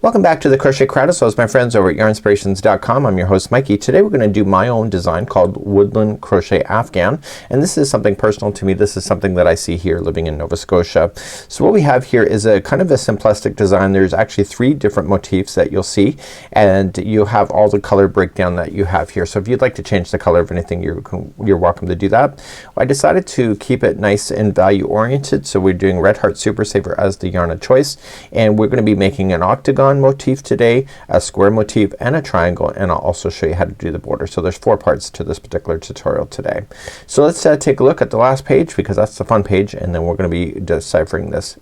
Welcome back to the Crochet Crowd. So, my friends over at yarnspirations.com. I'm your host Mikey. Today we're going to do my own design called Woodland Crochet Afghan, and this is something personal to me. This is something that I see here living in Nova Scotia. So what we have here is a kind of a simplistic design. There's actually 3 different motifs that you'll see, and you have all the color breakdown that you have here. So if you'd like to change the color of anything, you're welcome to do that. I decided to keep it nice and value oriented, so we're doing Red Heart Super Saver as the yarn of choice, and we're going to be making an octagon motif today, a square motif, and a triangle, and I'll also show you how to do the border. So there's 4 parts to this particular tutorial today. So let's take a look at the last page, because that's the fun page, and then we're going to be deciphering this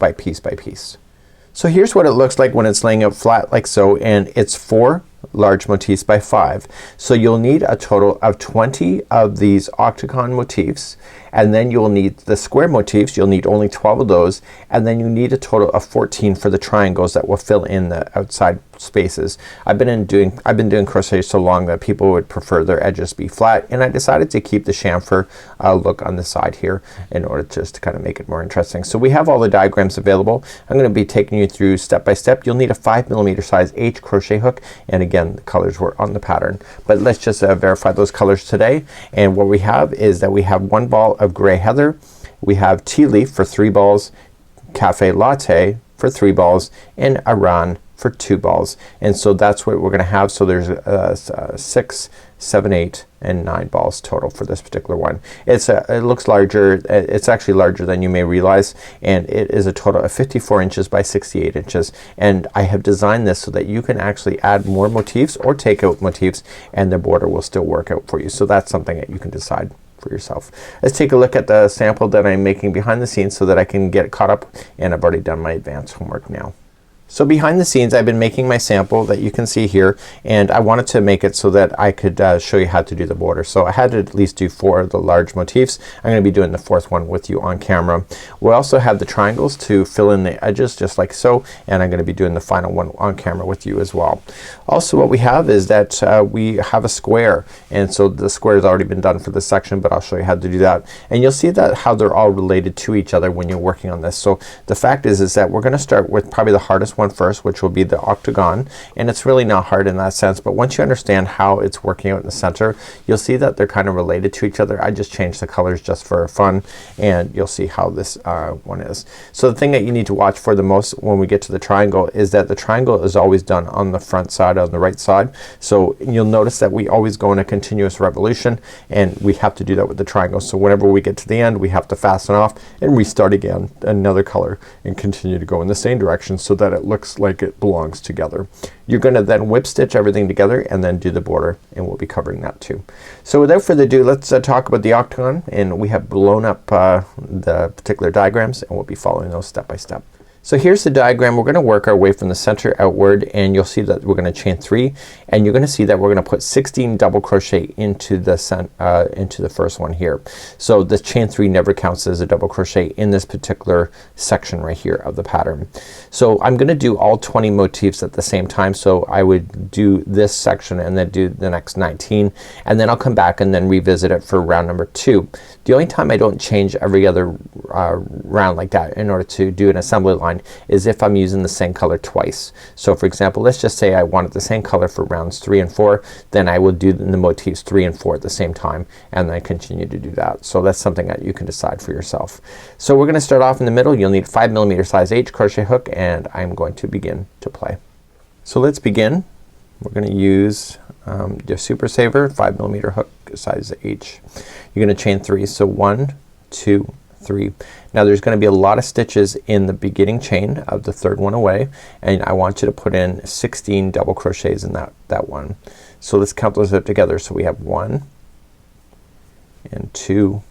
by piece by piece. So here's what it looks like when it's laying out flat like so, and it's 4 large motifs by 5. So you'll need a total of 20 of these octagon motifs, and then you'll need the square motifs. You'll need only 12 of those, and then you need a total of 14 for the triangles that will fill in the outside spaces. I've been doing crochet so long that people would prefer their edges be flat, and I decided to keep the chamfer look on the side here in order just to kind of make it more interesting. So we have all the diagrams available. I'm going to be taking you through step by step. You'll need a 5mm size H crochet hook, and again the colors were on the pattern, but let's just verify those colors today. And what we have is that we have 1 ball of gray heather, we have tea leaf for 3 balls, cafe latte for 3 balls, and Aran for 2 balls. And so that's what we're gonna have. So there's 6, 7, 8, and 9 balls total for this particular one. It looks larger. It's actually larger than you may realize, and it is a total of 54 inches by 68 inches. And I have designed this so that you can actually add more motifs or take out motifs, and the border will still work out for you. So that's something that you can decide for yourself. Let's take a look at the sample that I'm making behind the scenes so that I can get caught up, and I've already done my advanced homework now. So behind the scenes I've been making my sample that you can see here, and I wanted to make it so that I could show you how to do the border. So I had to at least do 4 of the large motifs. I'm gonna be doing the 4th one with you on camera. We also have the triangles to fill in the edges just like so, and I'm gonna be doing the final one on camera with you as well. Also what we have is that we have a square, and so the square has already been done for this section, but I'll show you how to do that. And you'll see that how they're all related to each other when you're working on this. So the fact is that we're gonna start with probably the hardest one first, which will be the octagon, and it's really not hard in that sense, but once you understand how it's working out in the center, you'll see that they're kind of related to each other. I just changed the colors just for fun, and you'll see how this one is. So the thing that you need to watch for the most when we get to the triangle is that the triangle is always done on the front side, on the right side. So you'll notice that we always go in a continuous revolution, and we have to do that with the triangle. So whenever we get to the end, we have to fasten off and restart again, another color, and continue to go in the same direction so that it looks like it belongs together. You're gonna then whip stitch everything together and then do the border, and we'll be covering that too. So without further ado, let's talk about the octagon, and we have blown up the particular diagrams, and we'll be following those step by step. So here's the diagram. We're gonna work our way from the center outward, and you'll see that we're gonna chain 3, and you're gonna see that we're gonna put 16 double crochet into the first one here. So the chain 3 never counts as a double crochet in this particular section right here of the pattern. So I'm gonna do all 20 motifs at the same time. So I would do this section and then do the next 19, and then I'll come back and then revisit it for round number 2. The only time I don't change every other round like that in order to do an assembly line is if I'm using the same color twice. So for example, let's just say I wanted the same color for rounds 3 and 4, then I will do the motifs 3 and 4 at the same time, and then continue to do that. So that's something that you can decide for yourself. So we're gonna start off in the middle. You'll need 5mm size H crochet hook, and I'm going to begin to play. So let's begin. We're gonna use the Super Saver 5mm hook size H. You're gonna chain 3. So 1, 2, 3. Now there's gonna be a lot of stitches in the beginning chain of the 3rd one away, and I want you to put in 16 double crochets in that one. So let's count those up together. So we have 1 and 2,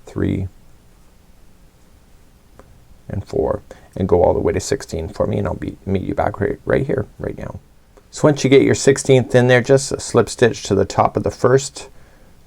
3 and 4, and go all the way to 16 for me, and I'll meet you back right here right now. So once you get your 16th in there, just slip stitch to the top of the first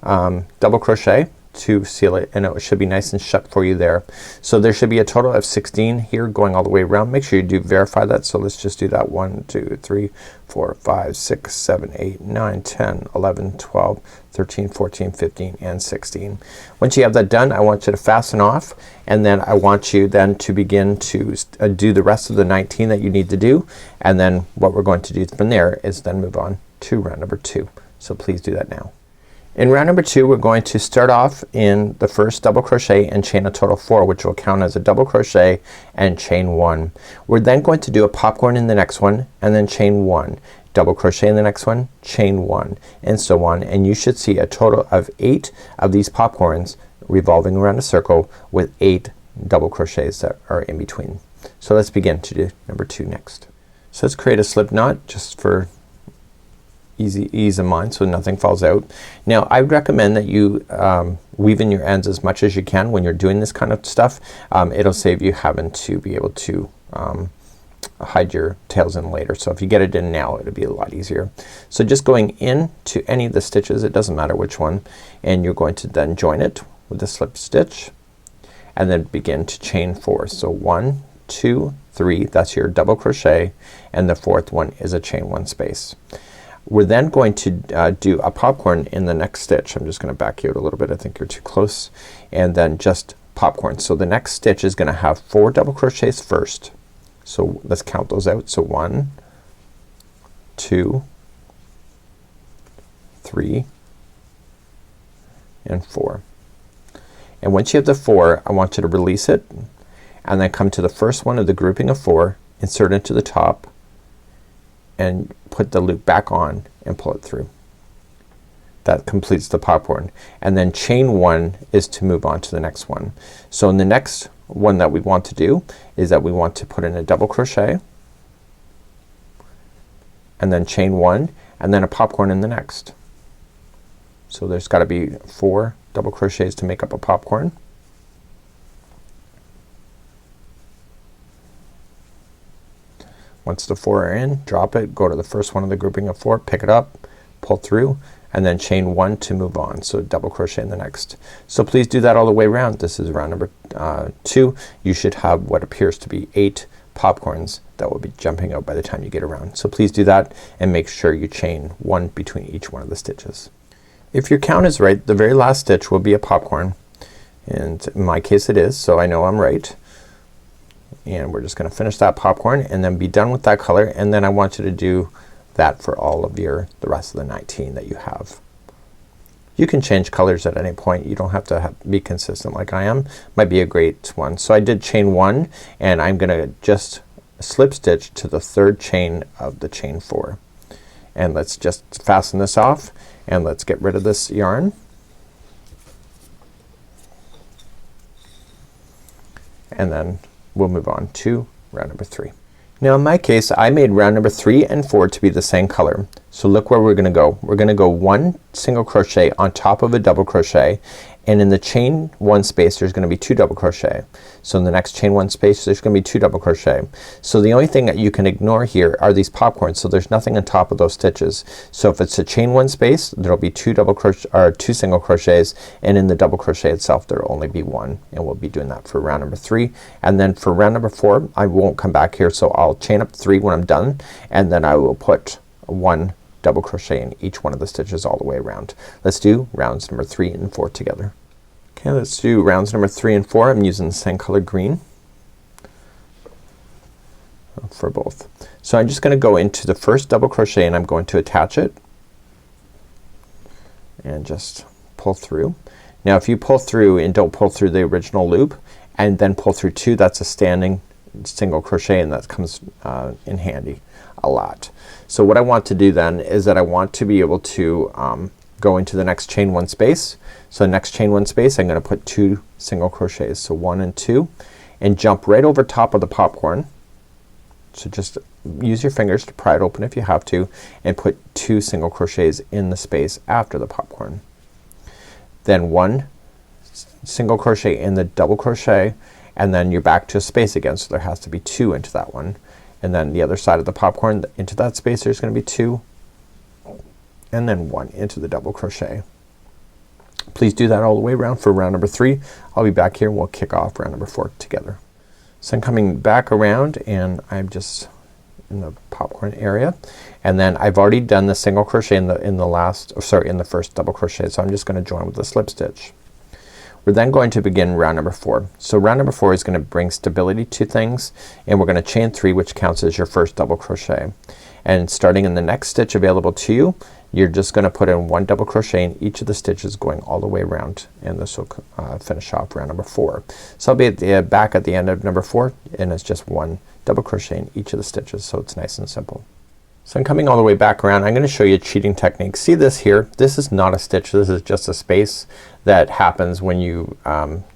double crochet to seal it, and it should be nice and shut for you there. So there should be a total of 16 here going all the way around. Make sure you do verify that. So let's just do that. 1 2 3 4 5 6 7 8 9 10 11 12 13 14 15 and 16. Once you have that done, I want you to fasten off, and then I want you then to begin to do the rest of the 19 that you need to do, and then what we're going to do from there is then move on to round number 2. So please do that now. In round number 2, we're going to start off in the first double crochet and chain a total 4, which will count as a double crochet and chain 1. We're then going to do a popcorn in the next one, and then chain 1, double crochet in the next one, chain 1, and so on, and you should see a total of 8 of these popcorns revolving around a circle with 8 double crochets that are in between. So let's begin to do number 2 next. So let's create a slip knot just for ease of mind so nothing falls out. Now I would recommend that you weave in your ends as much as you can when you're doing this kind of stuff. It'll save you having to be able to hide your tails in later. So if you get it in now, it'll be a lot easier. So just going in to any of the stitches, it doesn't matter which one, and you're going to then join it with a slip stitch and then begin to chain 4. So 1 2 3, that's your double crochet, and the 4th one is a chain 1 space. We're then going to do a popcorn in the next stitch. I'm just gonna back you out a little bit. I think you're too close. And then just popcorn. So the next stitch is gonna have 4 double crochets first. So let's count those out. So 1 2 3 and 4. And once you have the 4, I want you to release it and then come to the first one of the grouping of 4, insert into the top, and put the loop back on and pull it through. That completes the popcorn, and then chain 1 is to move on to the next one. So in the next one that we want to do is that we want to put in a double crochet and then chain 1 and then a popcorn in the next. So there's got to be 4 double crochets to make up a popcorn. Once the 4 are in, drop it, go to the first one of the grouping of 4, pick it up, pull through, and then chain 1 to move on. So double crochet in the next. So please do that all the way around. This is round number 2. You should have what appears to be 8 popcorns that will be jumping out by the time you get around. So please do that and make sure you chain 1 between each one of the stitches. If your count is right, the very last stitch will be a popcorn, and in my case it is, so I know I'm right. And we're just gonna finish that popcorn and then be done with that color, and then I want you to do that for all of the rest of the 19 that you have. You can change colors at any point. You don't have to be consistent like I am. Might be a great one. So I did chain 1 and I'm gonna just slip stitch to the 3rd chain of the chain 4. And let's just fasten this off and let's get rid of this yarn. And then we'll move on to round number 3. Now in my case I made round number 3 and 4 to be the same color. So look where we're gonna go. We're gonna go 1 single crochet on top of a double crochet, and in the chain 1 space there's gonna be 2 double crochet. So in the next chain 1 space there's gonna be 2 double crochet. So the only thing that you can ignore here are these popcorns. So there's nothing on top of those stitches. So if it's a chain 1 space there'll be 2 double crochet or 2 single crochets, and in the double crochet itself there'll only be 1, and we'll be doing that for round number 3. And then for round number 4 I won't come back here, so I'll chain up 3 when I'm done, and then I will put 1 double crochet in each one of the stitches all the way around. Let's do rounds number 3 and 4 together. Okay, let's do rounds number 3 and 4. I'm using the same color green for both. So I'm just gonna go into the first double crochet and I'm going to attach it and just pull through. Now if you pull through and don't pull through the original loop and then pull through 2, that's a standing single crochet, and that comes in handy a lot. So what I want to do then is that I want to be able to go into the next chain 1 space. So next chain 1 space I'm gonna put 2 single crochets. So 1 and 2, and jump right over top of the popcorn. So just use your fingers to pry it open if you have to, and put 2 single crochets in the space after the popcorn. Then 1 single crochet in the double crochet, and then you're back to a space again, so there has to be 2 into that one. And then the other side of the popcorn, into that space there's gonna be 2, and then 1 into the double crochet. Please do that all the way around for round number 3. I'll be back here and we'll kick off round number 4 together. So I'm coming back around and I'm just in the popcorn area, and then I've already done the single crochet in the first double crochet, so I'm just gonna join with a slip stitch. We're then going to begin round number 4. So round number 4 is gonna bring stability to things, and we're gonna chain 3, which counts as your first double crochet. And starting in the next stitch available to you, you're just gonna put in 1 double crochet in each of the stitches going all the way around, and this will finish off round number 4. So I'll be at the back at the end of number 4, and it's just 1 double crochet in each of the stitches, so it's nice and simple. So I'm coming all the way back around. I'm gonna show you a cheating technique. See this here? This is not a stitch. This is just a space that happens when you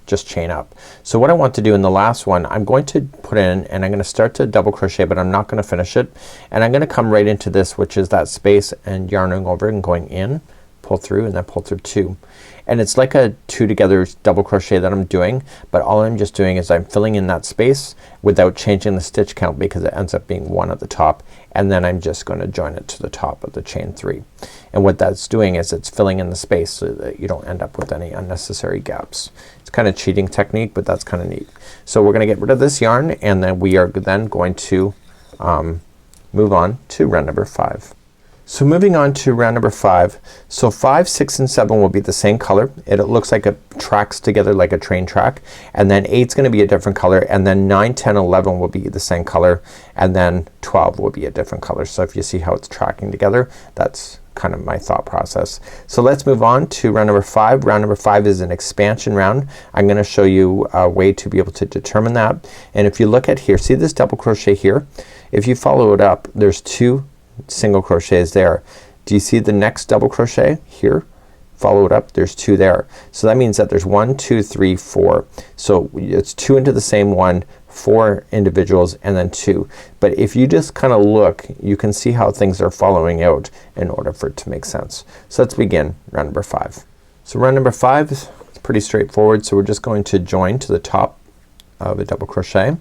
just chain up. So what I want to do in the last one, I'm going to put in, and I'm gonna start to double crochet, but I'm not gonna finish it, and I'm gonna come right into this, which is that space, and yarning over and going in, pull through, and then pull through 2. And it's like a 2 together double crochet that I'm doing, but all I'm just doing is I'm filling in that space without changing the stitch count, because it ends up being 1 at the top, and then I'm just gonna join it to the top of the chain 3. And what that's doing is it's filling in the space so that you don't end up with any unnecessary gaps. It's kind of cheating technique, but that's kind of neat. So we're gonna get rid of this yarn, and then we are then going to move on to round number 5. So moving on to round number 5. So 5, 6, and 7 will be the same color. It looks like it tracks together like a train track, and then 8's gonna be a different color, and then 9, 10, 11 will be the same color, and then 12 will be a different color. So if you see how it's tracking together, that's kind of my thought process. So let's move on to round number 5. Round number 5 is an expansion round. I'm gonna show you a way to be able to determine that. And if you look at here, see this double crochet here? If you follow it up, there's 2 single crochets there. Do you see the next double crochet here? Follow it up, there's 2 there. So that means that there's 1, 2, 3, 4. So it's 2 into the same one, 4 individuals, and then 2. But if you just kind of look, you can see how things are following out in order for it to make sense. So let's begin round number 5. So round number 5 is pretty straightforward. So we're just going to join to the top of a double crochet,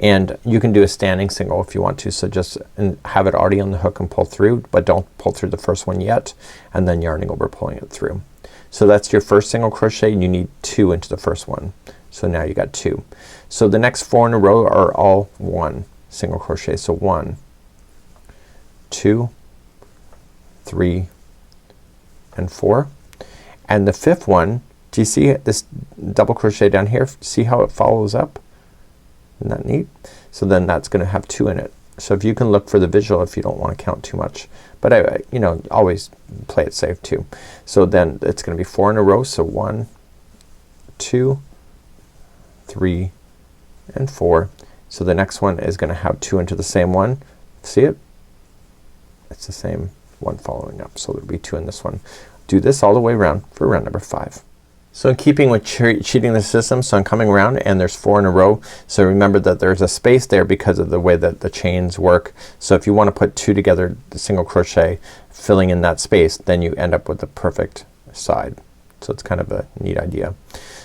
and you can do a standing single if you want to. So just have it already on the hook and pull through, but don't pull through the first one yet, and then yarning over, pulling it through. So that's your first single crochet, and you need 2 into the first one. So now you got 2. So the next 4 in a row are all 1 single crochet. So 1, 2, 3, and 4. And the 5th one, do you see this double crochet down here? See how it follows up? Isn't that neat? So then that's gonna have 2 in it. So if you can look for the visual if you don't want to count too much, but I you know, always play it safe too. So then it's gonna be 4 in a row. So 1, 2, 3, and 4. So the next one is gonna have 2 into the same one. See it? It's the same one following up. So there'll be 2 in this one. Do this all the way around for round number 5. So in keeping with cheating the system, so I'm coming around and there's 4 in a row. So remember that there's a space there because of the way that the chains work. So if you want to put 2 together, the single crochet, filling in that space, then you end up with the perfect side. So it's kind of a neat idea.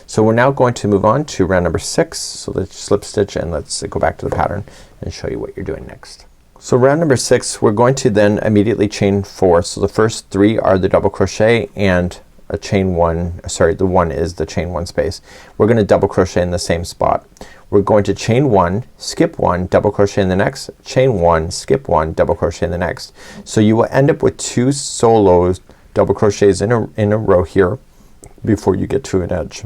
So we're now going to move on to round number 6. So let's slip stitch and let's go back to the pattern and show you what you're doing next. So round number 6, we're going to then immediately chain 4. So the first 3 are the double crochet and a chain 1, sorry, the 1 is the chain 1 space. We're gonna double crochet in the same spot. We're going to chain 1, skip 1, double crochet in the next, chain 1, skip 1, double crochet in the next. So you will end up with 2 solos double crochets in a row here before you get to an edge.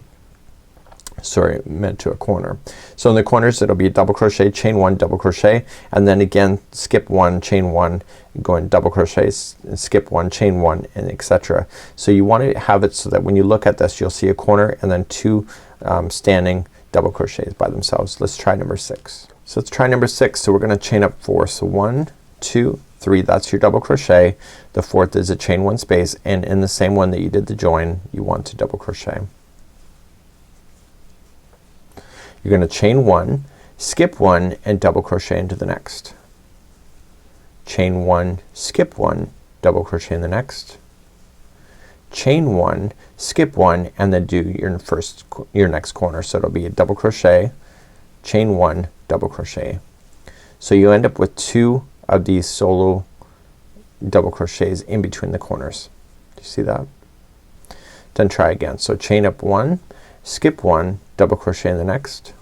Sorry, meant to a corner. So in the corners it'll be a double crochet, chain 1, double crochet, and then again skip 1, chain 1, go in double crochets, skip 1, chain 1, and etc. So you want to have it so that when you look at this you'll see a corner and then 2 standing double crochets by themselves. Let's try number 6. So let's try number 6. So we're gonna chain up 4. So 1, 2, 3, that's your double crochet. The 4th is a chain 1 space, and in the same one that you did the join you want to double crochet. You're gonna chain 1, skip 1, and double crochet into the next. Chain 1, skip 1, double crochet in the next. Chain 1, skip 1, and then do your next corner. So it'll be a double crochet, chain 1, double crochet. So you end up with 2 of these solo double crochets in between the corners. Do you see that? then try again. So chain up 1, skip 1, double crochet in the next,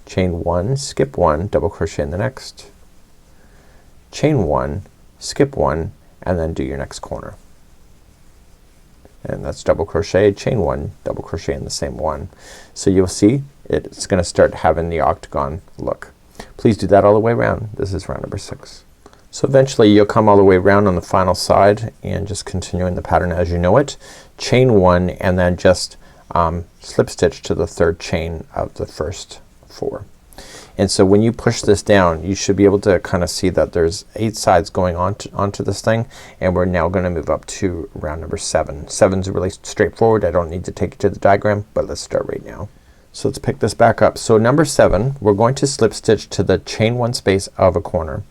chain 1, skip 1, double crochet in the next, chain 1, skip 1, and then do your next corner. And that's double crochet, chain 1, double crochet in the same one. So you'll see it's gonna start having the octagon look. Please do that all the way around. This is round number 6. So eventually you'll come all the way around on the final side and just continuing the pattern as you know it. Chain 1 and then just slip stitch to the third chain of the first 4. And so when you push this down you should be able to kind of see that there's 8 sides going onto this thing, and we're now gonna move up to round number 7. 7's really straightforward. I don't need to take you to the diagram, but let's start right now. So let's pick this back up. So number 7 we're going to slip stitch to the chain 1 space of a corner,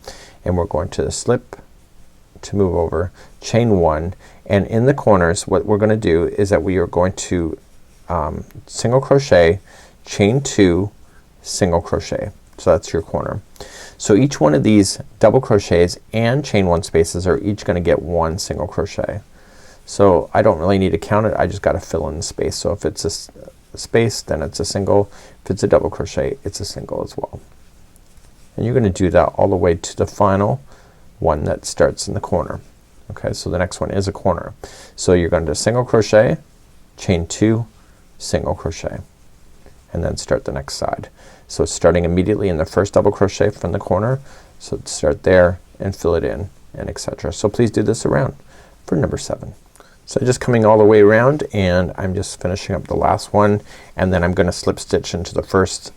and we're going to slip to move over, chain 1, and in the corners what we're gonna do is that we are going to single crochet, chain 2, single crochet. So that's your corner. So each one of these double crochets and chain 1 spaces are each gonna get 1 single crochet. So I don't really need to count it, I just gotta fill in the space. So if it's a space then it's a single, if it's a double crochet it's a single as well. And you're gonna do that all the way to the final one that starts in the corner. Okay, so the next one is a corner. So you're going to single crochet, chain 2, single crochet, and then start the next side. So starting immediately in the first double crochet from the corner, so start there and fill it in and etc. So please do this around for number 7. So just coming all the way around and I'm just finishing up the last one, and then I'm gonna slip stitch into the first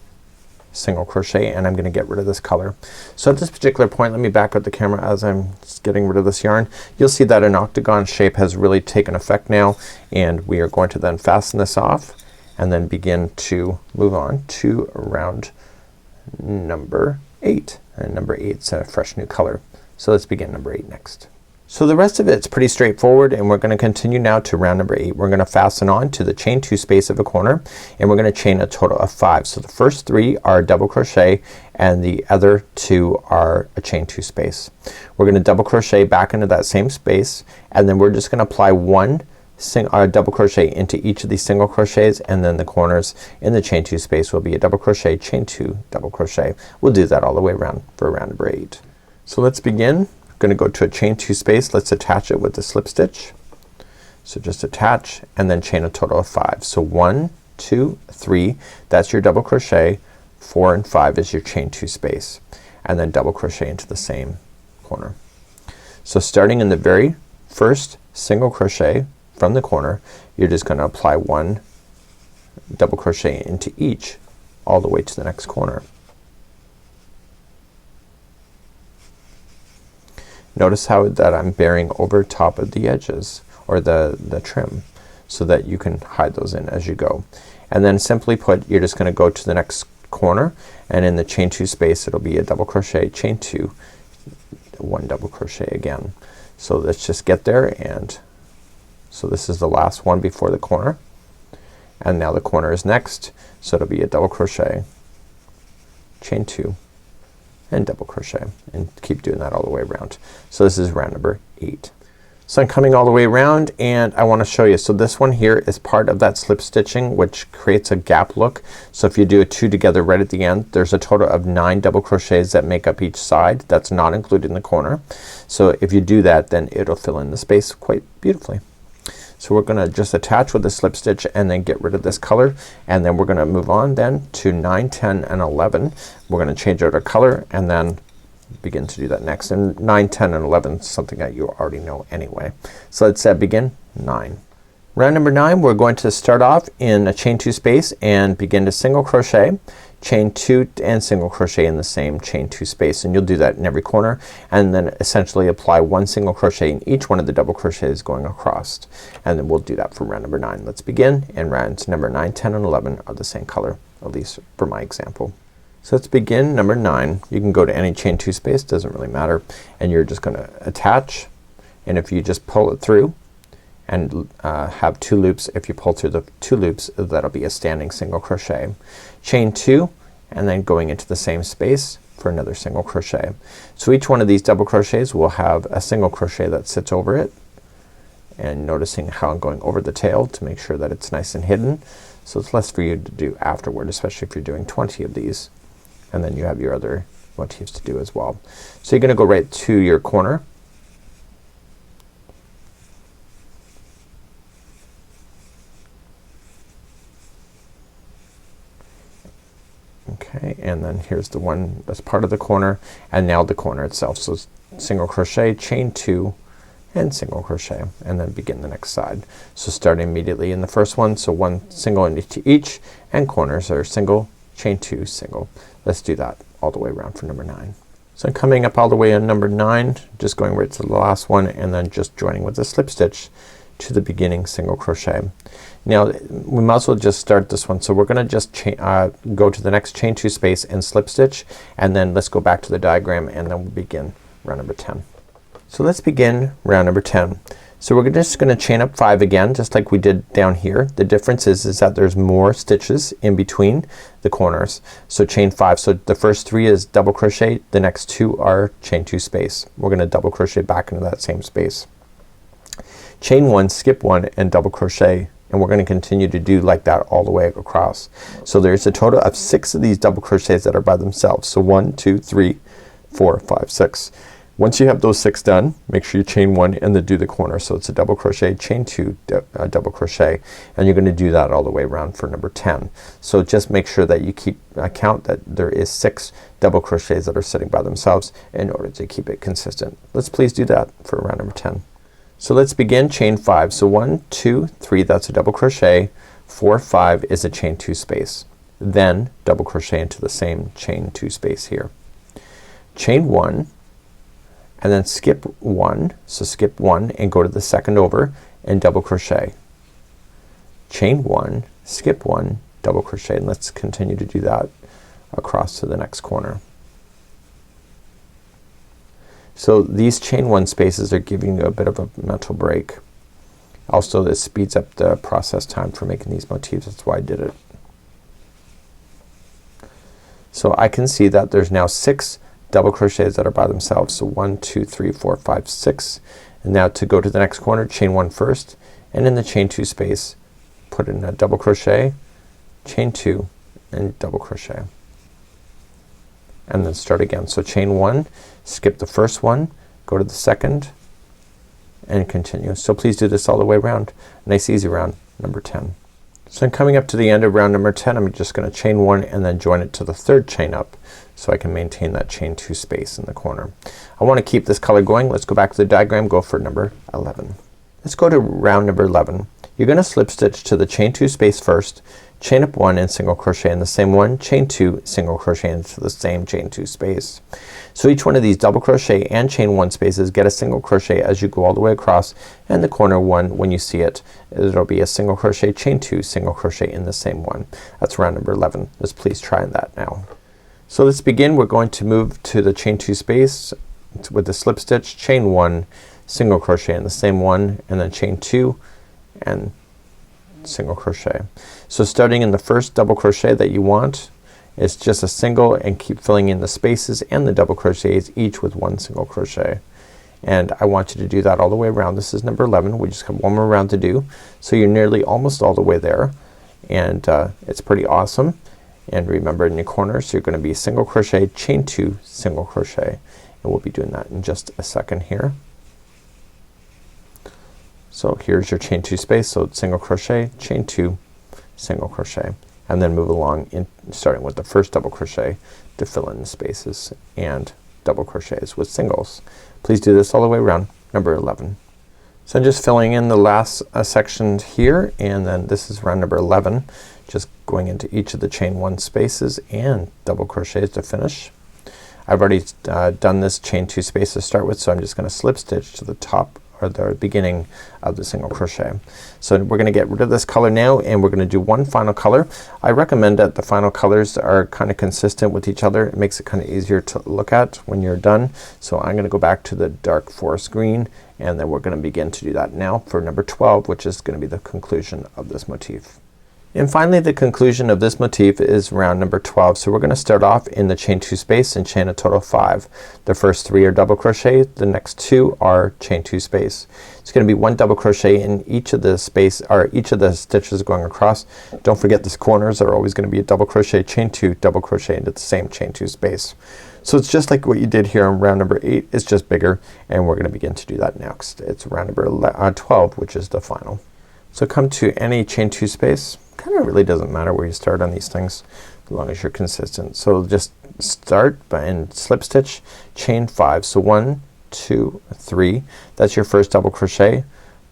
single crochet and I'm gonna get rid of this color. So at this particular point, let me back up the camera as I'm getting rid of this yarn. You'll see that an octagon shape has really taken effect now, and we are going to then fasten this off and then begin to move on to round number 8. And number 8's a fresh new color. So let's begin number 8 next. So the rest of it's pretty straightforward, and we're gonna continue now to round number 8. We're gonna fasten on to the chain 2 space of a corner, and we're gonna chain a total of 5. So the first 3 are double crochet and the other 2 are a chain 2 space. We're gonna double crochet back into that same space, and then we're just gonna apply 1 double crochet into each of these single crochets, and then the corners in the chain 2 space will be a double crochet, chain 2, double crochet. We'll do that all the way around for round number 8. So let's begin. Gonna go to a chain 2 space. Let's attach it with the slip stitch. So just attach and then chain a total of 5. So 1, 2, 3, that's your double crochet. 4 and 5 is your chain 2 space, and then double crochet into the same corner. So starting in the very first single crochet from the corner, you're just gonna apply 1 double crochet into each all the way to the next corner. Notice how that I'm bearing over top of the edges or the trim, so that you can hide those in as you go. And then simply put, you're just gonna go to the next corner, and in the chain 2 space it'll be a double crochet, chain 2, 1 double crochet again. So let's just get there, and so this is the last one before the corner, and now the corner is next, so it'll be a double crochet, chain 2, and double crochet, and keep doing that all the way around. So this is round number 8. So I'm coming all the way around and I want to show you. So this one here is part of that slip stitching, which creates a gap look. So if you do a 2 together right at the end, there's a total of 9 double crochets that make up each side. That's not included in the corner. So if you do that, then it'll fill in the space quite beautifully. So we're gonna just attach with the slip stitch and then get rid of this color, and then we're gonna move on then to 9, 10, and 11. We're gonna change out our color and then begin to do that next. And 9, 10, and 11 is something that you already know anyway. So let's begin 9. Round number 9, we're going to start off in a chain 2 space and begin to single crochet, chain 2, and single crochet in the same chain 2 space, and you'll do that in every corner, and then essentially apply 1 single crochet in each one of the double crochets going across, and then we'll do that for round number 9. Let's begin, and rounds number 9, 10, and 11 are the same color, at least for my example. So let's begin number 9. You can go to any chain 2 space, doesn't really matter, and you're just gonna attach, and if you just pull it through and have 2 loops, if you pull through the 2 loops, that'll be a standing single crochet. Chain 2 and then going into the same space for another single crochet. So each one of these double crochets will have a single crochet that sits over it, and noticing how I'm going over the tail to make sure that it's nice and hidden, so it's less for you to do afterward, especially if you're doing 20 of these, and then you have your other motifs to do as well. So you're gonna go right to your corner. Okay, and then here's the one that's part of the corner, and now the corner itself. So single crochet, chain 2, and single crochet, and then begin the next side. So starting immediately in the first one, so 1 single into each, and corners are single, chain 2, single. Let's do that all the way around for number 9. So I'm coming up all the way on number 9, just going right to the last one, and then just joining with a slip stitch to the beginning single crochet. Now we might as well just start this one, so we're gonna just go to the next chain 2 space and slip stitch, and then let's go back to the diagram, and then we'll begin round number 10. So let's begin round number 10. So we're just gonna chain up 5 again, just like we did down here. The difference is that there's more stitches in between the corners. So chain 5. So the first 3 is double crochet, the next 2 are chain 2 space. We're gonna double crochet back into that same space. Chain 1, skip 1, and double crochet, and we're gonna continue to do like that all the way across. So there's a total of 6 of these double crochets that are by themselves. So 1, 2, 3, 4, 5, 6. Once you have those 6 done, make sure you chain 1 and then do the corner. So it's a double crochet, chain 2, double crochet, and you're gonna do that all the way around for number 10. So just make sure that you keep count that there is 6 double crochets that are sitting by themselves in order to keep it consistent. Let's please do that for round number 10. So let's begin chain 5. So 1, 2, 3, that's a double crochet, 4, 5 is a chain 2 space. Then double crochet into the same chain 2 space here. Chain 1 and then skip 1. So skip 1 and go to the second over and double crochet. Chain 1, skip 1, double crochet, and let's continue to do that across to the next corner. So these chain 1 spaces are giving you a bit of a mental break. Also this speeds up the process time for making these motifs. That's why I did it. So I can see that there's now 6 double crochets that are by themselves. So 1, 2, 3, 4, 5, 6. And now to go to the next corner, chain 1 first, and in the chain 2 space put in a double crochet, chain 2, and double crochet. And then start again. So chain 1, skip the first one, go to the second, and continue. So please do this all the way around. Nice easy round number 10. So I'm coming up to the end of round number 10. I'm just gonna chain 1 and then join it to the third chain up so I can maintain that chain 2 space in the corner. I wanna keep this color going. Let's go back to the diagram, go for number 11. Let's go to round number 11. You're gonna slip stitch to the chain 2 space first, chain up 1 and single crochet in the same one, chain 2, single crochet into the same chain 2 space. So each one of these double crochet and chain 1 spaces get a single crochet as you go all the way across, and the corner one, when you see it, it'll be a single crochet, chain 2, single crochet in the same one. That's round number 11. Let's please try that now. So let's begin. We're going to move to the chain 2 space with the slip stitch, chain 1, single crochet in the same one, and then chain 2 and single crochet. So starting in the first double crochet that you want, it's just a single, and keep filling in the spaces and the double crochets each with 1 single crochet. And I want you to do that all the way around. This is number 11. We just have one more round to do. So you're nearly almost all the way there, and it's pretty awesome. And remember, in your corners you're gonna be single crochet, chain 2, single crochet, and we'll be doing that in just a second here. So here's your chain 2 space. So it's single crochet, chain 2, single crochet, and then move along in starting with the first double crochet to fill in the spaces and double crochets with singles. Please do this all the way around number 11. So I'm just filling in the last section here, and then this is round number 11, just going into each of the chain 1 spaces and double crochets to finish. I've already done this chain 2 space to start with, so I'm just gonna slip stitch to the top or the beginning of the single crochet. So we're gonna get rid of this color now, and we're gonna do one final color. I recommend that the final colors are kind of consistent with each other. It makes it kind of easier to look at when you're done. So I'm gonna go back to the dark forest green, and then we're gonna begin to do that now for number 12, which is gonna be the conclusion of this motif. And finally the conclusion of this motif is round number 12. So we're gonna start off in the chain 2 space and chain a total of 5. The first 3 are double crochet, the next 2 are chain 2 space. It's gonna be 1 double crochet in each of the space or each of the stitches going across. Don't forget these corners are always gonna be a double crochet, chain 2, double crochet into the same chain 2 space. So it's just like what you did here on round number 8, it's just bigger, and we're gonna begin to do that next. It's round number 12, which is the final. So come to any chain 2 space. Kinda really doesn't matter where you start on these things as long as you're consistent. So just start and slip stitch, chain 5. So 1, 2, 3, that's your first double crochet.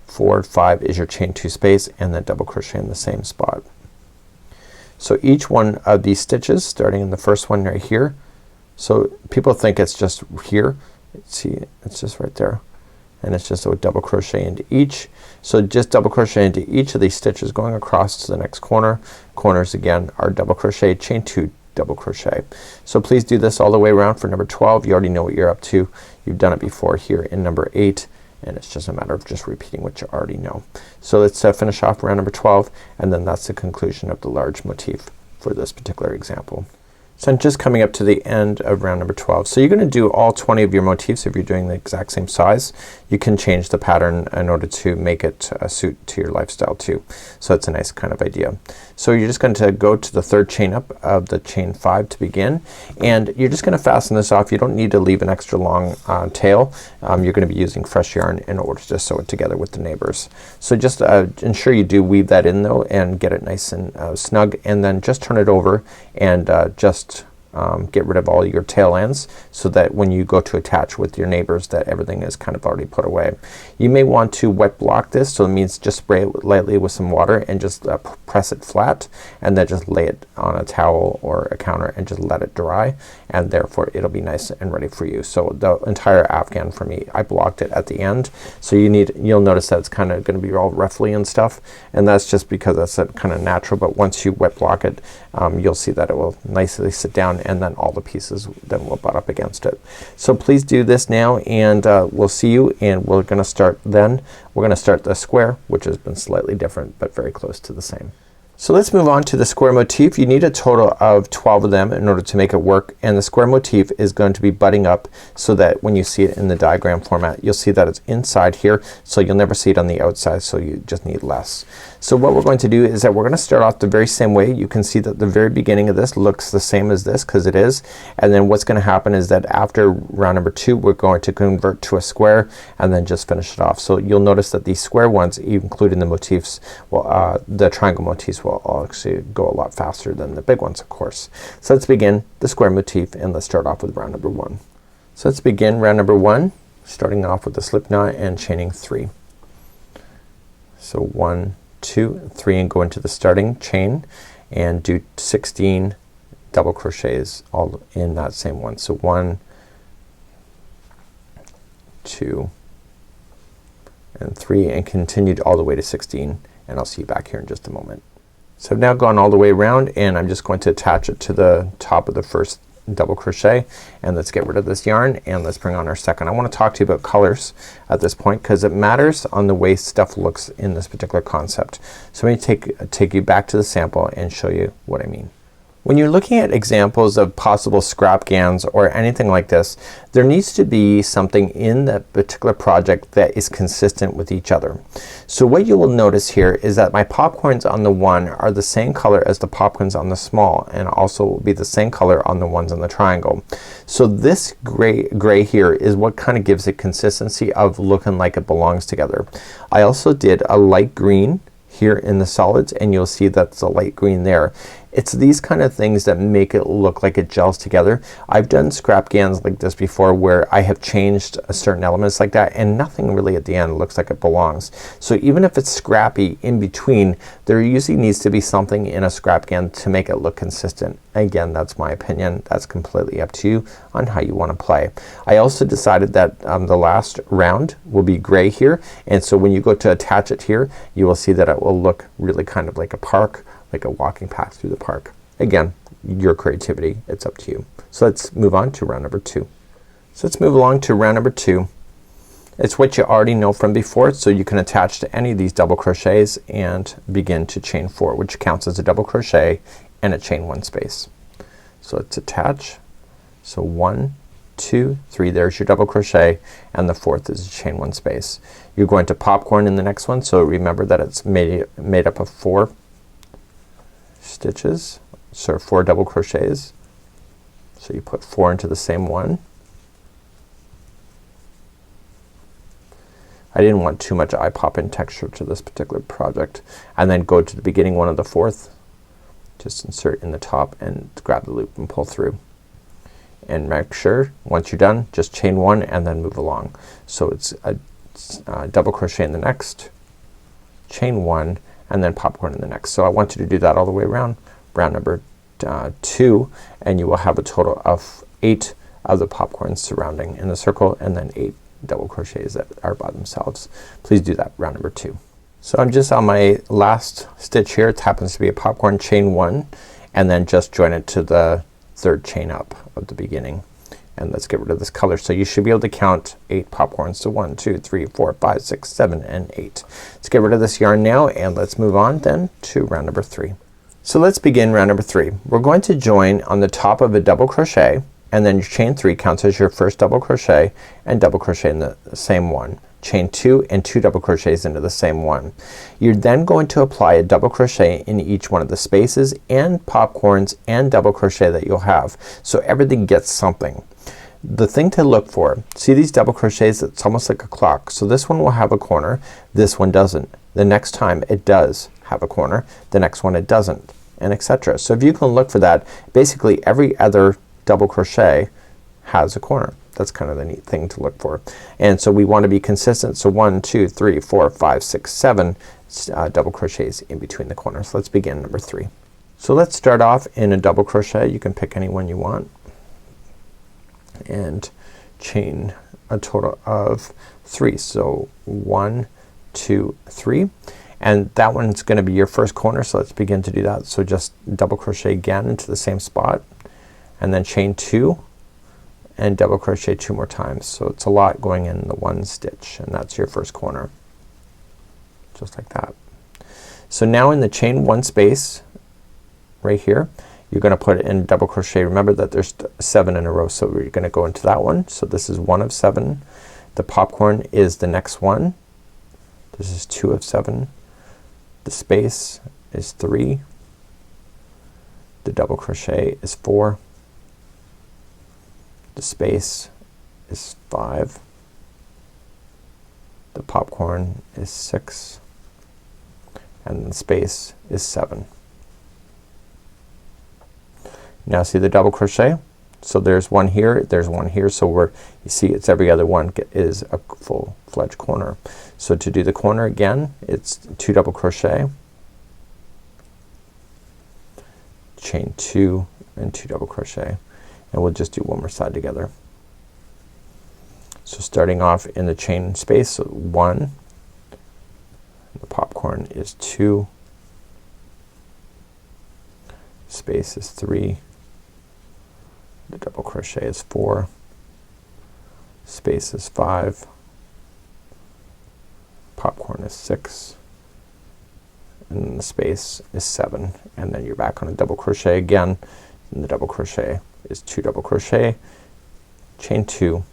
4, 5 is your chain 2 space, and then double crochet in the same spot. So each one of these stitches, starting in the first one right here, so people think it's just here, see it's just right there, and it's just a double crochet into each. So just double crochet into each of these stitches going across to the next corner. Corners again are double crochet, chain 2, double crochet. So please do this all the way around for number 12. You already know what you're up to. You've done it before here in number 8, and it's just a matter of just repeating what you already know. So let's finish off round number 12, and then that's the conclusion of the large motif for this particular example. So I'm just coming up to the end of round number 12. So you're gonna do all 20 of your motifs if you're doing the exact same size. You can change the pattern in order to make it suit to your lifestyle too. So it's a nice kind of idea. So you're just going to go to the third chain up of the chain 5 to begin, and you're just gonna fasten this off. You don't need to leave an extra long tail. You're gonna be using fresh yarn in order to sew it together with the neighbors. So just ensure you do weave that in though and get it nice and snug, and then just turn it over and just get rid of all your tail ends so that when you go to attach with your neighbors that everything is kind of already put away. You may want to wet block this, so it means just spray it lightly with some water and just press it flat, and then just lay it on a towel or a counter and just let it dry, and therefore it'll be nice and ready for you. So the entire Afghan for me, I blocked it at the end, so you'll notice that it's kind of gonna be all ruffly and stuff, and that's just because that's kind of natural, but once you wet block it you'll see that it will nicely sit down, and then all the pieces then will butt up against it. So please do this now, and we'll see you, and we're gonna start then. We're gonna start the square, which has been slightly different but very close to the same. So let's move on to the square motif. You need a total of 12 of them in order to make it work, and the square motif is going to be butting up so that when you see it in the diagram format you'll see that it's inside here, so you'll never see it on the outside, so you just need less. So what we're going to do is that we're gonna start off the very same way. You can see that the very beginning of this looks the same as this because it is, and then what's gonna happen is that after round number 2 we're going to convert to a square and then just finish it off. So you'll notice that these square ones, including the motifs, the triangle motifs, will actually go a lot faster than the big ones, of course. So let's begin the square motif, and let's start off with round number 1. So let's begin round number 1, starting off with the slip knot and chaining 3. So 1, 2, 3, and go into the starting chain and do 16 double crochets all in that same one. So 1, 2, and 3, and continued all the way to 16, and I'll see you back here in just a moment. So I've now gone all the way around, and I'm just going to attach it to the top of the first double crochet, and let's get rid of this yarn and let's bring on our second. I want to talk to you about colors at this point because it matters on the way stuff looks in this particular concept. So let me take you back to the sample and show you what I mean. When you're looking at examples of possible scrap gans or anything like this, there needs to be something in that particular project that is consistent with each other. So what you will notice here is that my popcorns on the one are the same color as the popcorns on the small, and also will be the same color on the ones on the triangle. So this gray here is what kind of gives it consistency of looking like it belongs together. I also did a light green here in the solids, and you'll see that's a light green there. It's these kind of things that make it look like it gels together. I've done scrap gans like this before where I have changed certain elements like that and nothing really at the end looks like it belongs. So even if it's scrappy in between, there usually needs to be something in a scrap gan to make it look consistent. Again, that's my opinion. That's completely up to you on how you want to play. I also decided that the last round will be gray here, and so when you go to attach it here you will see that it will look really kind of like a park, like a walking path through the park. Again, your creativity, it's up to you. So let's move on to round number 2. So let's move along to round number 2, It's what you already know from before, so you can attach to any of these double crochets and begin to chain 4, which counts as a double crochet and a chain 1 space. So let's attach. So 1, 2, 3, there's your double crochet, and the 4th is a chain 1 space. You're going to popcorn in the next one, so remember that it's made up of 4 stitches, so 4 double crochets. So you put 4 into the same one. I didn't want too much eye popping texture to this particular project. And then go to the beginning one of the 4th, just insert in the top and grab the loop and pull through. And make sure once you're done, just chain 1 and then move along. So it's a double crochet in the next, chain 1, and then popcorn in the next. So I want you to do that all the way around, round number 2, and you will have a total of 8 of the popcorns surrounding in the circle, and then 8 double crochets that are by themselves. Please do that round number 2. So I'm just on my last stitch here. It happens to be a popcorn, chain 1, and then just join it to the 3rd chain up of the beginning. And let's get rid of this color. So you should be able to count 8 popcorns. So 1, 2, 3, 4, 5, 6, 7, and 8. Let's get rid of this yarn now, and let's move on then to round number 3. So let's begin round number 3. We're going to join on the top of a double crochet, and then your chain 3 counts as your first double crochet, and double crochet in the same one. Chain 2 and 2 double crochets into the same one. You're then going to apply a double crochet in each one of the spaces and popcorns and double crochet that you'll have, so everything gets something. The thing to look for, see these double crochets? It's almost like a clock. So this one will have a corner, this one doesn't. The next time it does have a corner, the next one it doesn't, and etc. So if you can look for that, basically every other double crochet has a corner. That's kind of the neat thing to look for. And so we want to be consistent. So 1, 2, 3, 4, 5, 6, 7 double crochets in between the corners. Let's begin number 3. So let's start off in a double crochet. You can pick any one you want and chain a total of 3. So 1, 2, 3, and that one's gonna be your first corner. So let's begin to do that. So just double crochet again into the same spot, and then chain 2 and double crochet 2 more times. So it's a lot going in the one stitch, and that's your first corner, just like that. So now in the chain 1 space right here, you're gonna put it in double crochet. Remember that there's 7 in a row, so we're gonna go into that one. So this is 1 of 7. The popcorn is the next one. This is 2 of 7. The space is 3. The double crochet is 4. The space is 5. The popcorn is 6, and the space is 7. Now see the double crochet? So there's one here, there's one here, so you see it's every other one is a full-fledged corner. So to do the corner again, it's 2 double crochet, chain 2 and 2 double crochet, and we'll just do one more side together. So starting off in the chain space, so 1, the popcorn is 2, space is 3, the double crochet is 4, space is 5, popcorn is 6, and then the space is 7, and then you're back on a double crochet again, and the double crochet is 2 double crochet, chain 2,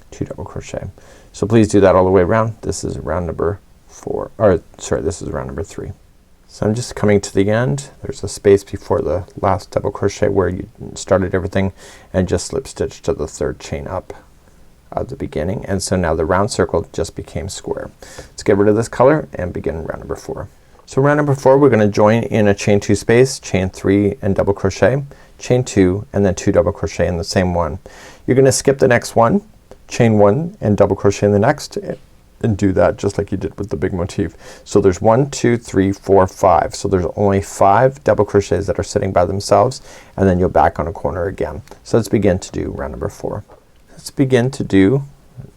2 double crochet. So please do that all the way around. This is round number 4, or sorry, this is round number 3. So I'm just coming to the end. There's a space before the last double crochet where you started everything, and just slip stitch to the 3rd chain up at the beginning, and so now the round circle just became square. Let's get rid of this color and begin round number 4. So round number 4, we're gonna join in a chain 2 space, chain 3 and double crochet, chain 2 and then 2 double crochet in the same one. You're gonna skip the next one, chain 1 and double crochet in the next, and do that just like you did with the big motif. So there's 1, 2, 3, 4, 5. So there's only 5 double crochets that are sitting by themselves, and then you'll back on a corner again. So let's begin to do round number 4. Let's begin to do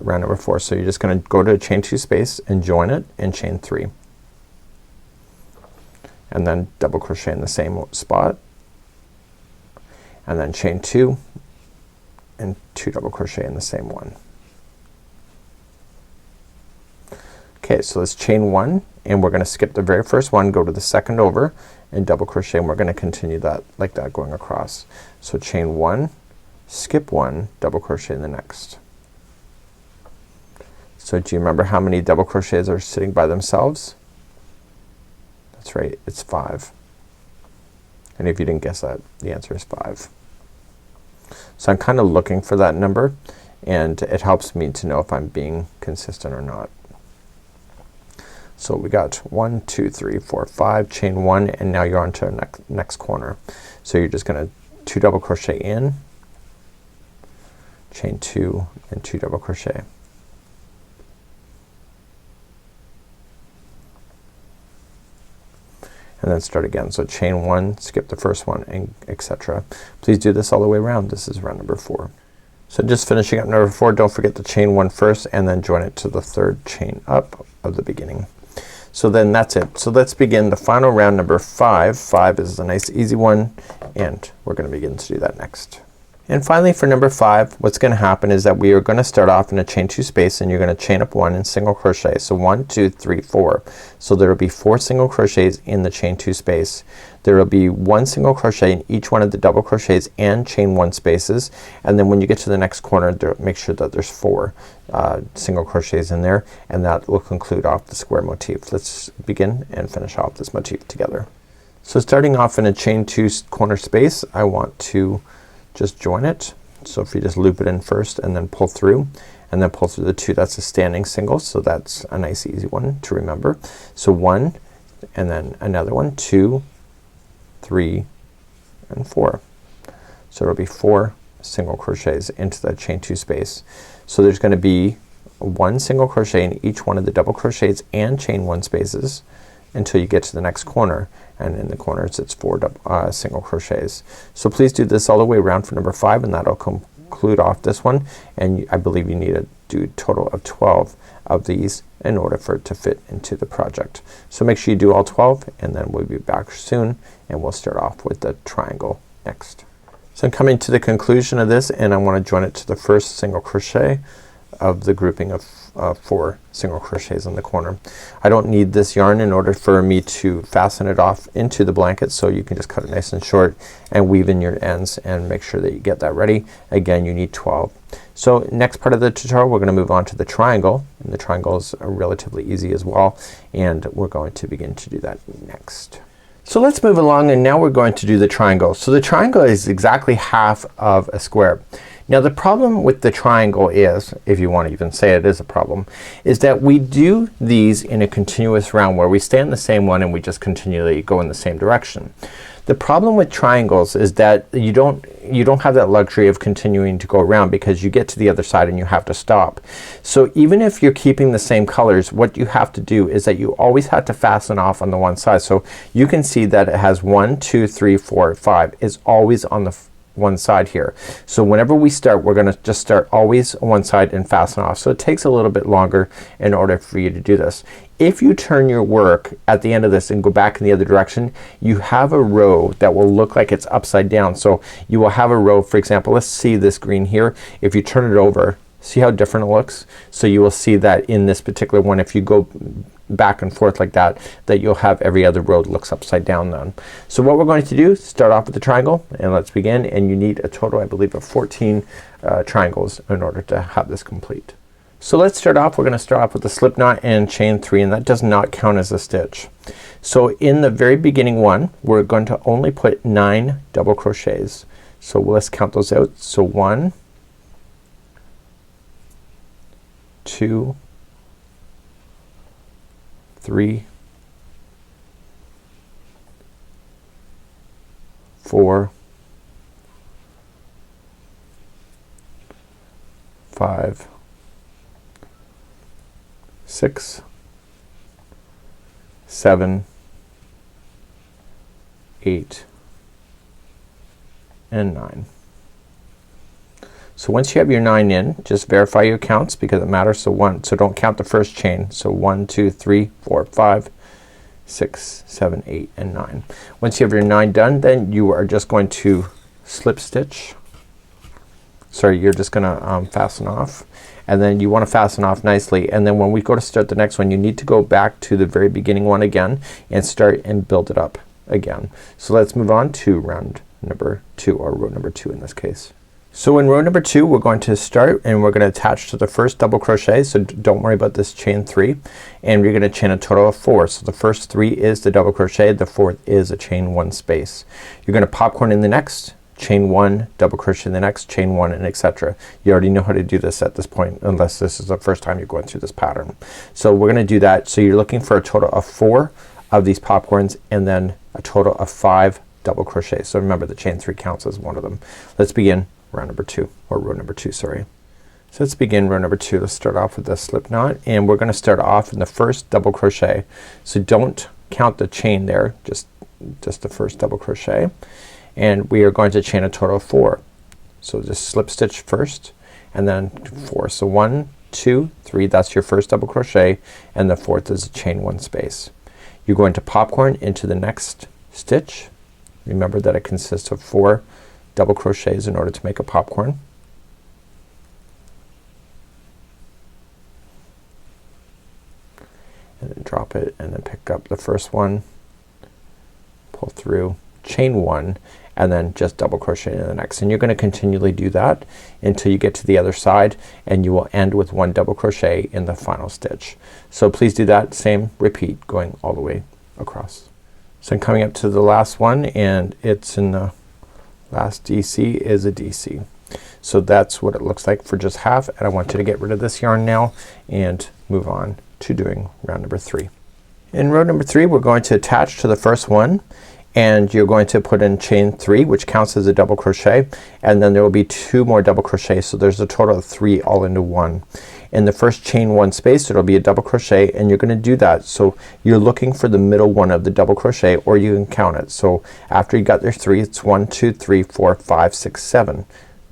round number 4. So you're just gonna go to a chain 2 space and join it and chain 3. And then double crochet in the same spot, and then chain 2 and 2 double crochet in the same one. Okay, so let's chain one and we're gonna skip the very first one, go to the second over and double crochet, and we're gonna continue that like that going across. So chain one, skip one, double crochet in the next. So do you remember how many double crochets are sitting by themselves? That's right, it's 5. And if you didn't guess that, the answer is 5. So I'm kind of looking for that number, and it helps me to know if I'm being consistent or not. So we got 1 2 3 4 5, chain one, and now you're on to our next corner. So you're just gonna 2 double crochet in, chain 2 and 2 double crochet. And then start again. So chain one, skip the first one, and etc. Please do this all the way around. This is round number 4. So just finishing up number 4, don't forget to chain one first and then join it to the third chain up of the beginning. So then that's it. So let's begin the final round number 5. 5 is a nice easy one, and we're gonna begin to do that next. And finally for number 5, what's gonna happen is that we are gonna start off in a chain 2 space, and you're gonna chain up 1 and single crochet. So 1 2 3 4. So there will be 4 single crochets in the chain 2 space. There will be 1 single crochet in each one of the double crochets and chain 1 spaces, and then when you get to the next corner make sure that there's 4 single crochets in there, and that will conclude off the square motif. Let's begin and finish off this motif together. So starting off in a chain 2 corner space, I want to just join it. So if you just loop it in first and then pull through, and then pull through the 2, that's a standing single, so that's a nice easy one to remember. So 1 and then another one, 2 3 and 4. So it'll be 4 single crochets into the chain 2 space. So there's gonna be 1 single crochet in each one of the double crochets and chain 1 spaces until you get to the next corner, and in the corners it's 4 single crochets. So please do this all the way around for number 5, and that'll conclude off this one, and I believe you need to do a total of 12 of these in order for it to fit into the project. So make sure you do all 12, and then we'll be back soon and we'll start off with the triangle next. So I'm coming to the conclusion of this, and I want to join it to the first single crochet of the grouping of 4 single crochets in the corner. I don't need this yarn in order for me to fasten it off into the blanket, so you can just cut it nice and short and weave in your ends and make sure that you get that ready. Again, you need 12. So next part of the tutorial we're gonna move on to the triangle, and the triangles are relatively easy as well, and we're going to begin to do that next. So let's move along, and now we're going to do the triangle. So the triangle is exactly half of a square. Now the problem with the triangle is, if you want to even say it is a problem, is that we do these in a continuous round where we stay in the same one and we just continually go in the same direction. The problem with triangles is that you don't have that luxury of continuing to go around, because you get to the other side and you have to stop. So even if you're keeping the same colors, what you have to do is that you always have to fasten off on the one side. So you can see that it has 1 2 3 4 5 is always on the one side here. So whenever we start, we're gonna just start always on one side and fasten off. So it takes a little bit longer in order for you to do this. If you turn your work at the end of this and go back in the other direction, you have a row that will look like it's upside down. So you will have a row, for example, let's see this green here. If you turn it over, see how different it looks? So you will see that in this particular one, if you go back and forth like that, that you'll have every other row that looks upside down then. So what we're going to do is start off with the triangle, and let's begin. And you need a total, I believe, of 14 triangles in order to have this complete. So let's start off. We're gonna start off with the slip knot and chain 3, and that does not count as a stitch. So in the very beginning one, we're going to only put 9 double crochets. So let's count those out. So 1 2 3 4 5 6 7 8 and 9. So once you have your 9 in, just verify your counts because it matters. So don't count the first chain. So 1 2 3 4 5 6 7 8 and 9. Once you have your 9 done, then you are just going to slip stitch sorry, you're just gonna fasten off, and then you want to fasten off nicely, and then when we go to start the next one you need to go back to the very beginning one again and start and build it up again. So let's move on to round number 2, or row number 2 in this case. So in row number 2 we're going to start and we're going to attach to the first double crochet, so don't worry about this chain 3, and you're going to chain a total of 4. So the first 3 is the double crochet, the 4th is a chain 1 space. You're going to popcorn in the next, chain 1, double crochet in the next, chain 1, and etc. You already know how to do this at this point, unless this is the first time you're going through this pattern. So we're gonna do that. So you're looking for a total of 4 of these popcorns and then a total of 5 double crochets. So remember the chain 3 counts as one of them. Let's begin round number 2, or row number 2, sorry. So let's begin row number 2. Let's start off with the slip knot, and we're gonna start off in the first double crochet. So don't count the chain there, just the first double crochet, and we are going to chain a total of 4. So just slip stitch first and then 4. So 1, 2, 3, that's your first double crochet, and the 4th is a chain 1 space. You're going to popcorn into the next stitch. Remember that it consists of 4 double crochets in order to make a popcorn. And then drop it and then pick up the first one, pull through, chain 1, and then just double crochet in the next, and you're gonna continually do that until you get to the other side, and you will end with 1 double crochet in the final stitch. So please do that same repeat going all the way across. So I'm coming up to the last one, and it's in the last DC is a DC. So that's what it looks like for just half, and I want you to get rid of this yarn now and move on to doing round number 3. In row number 3 we're going to attach to the first one, and you're going to put in chain 3, which counts as a double crochet, and then there will be 2 more double crochets, so there's a total of 3 all into one. In the first chain 1 space it'll be a double crochet, and you're gonna do that, so you're looking for the middle one of the double crochet, or you can count it. So after you got your 3, it's 1, 2, 3, 4, 5, 6, 7.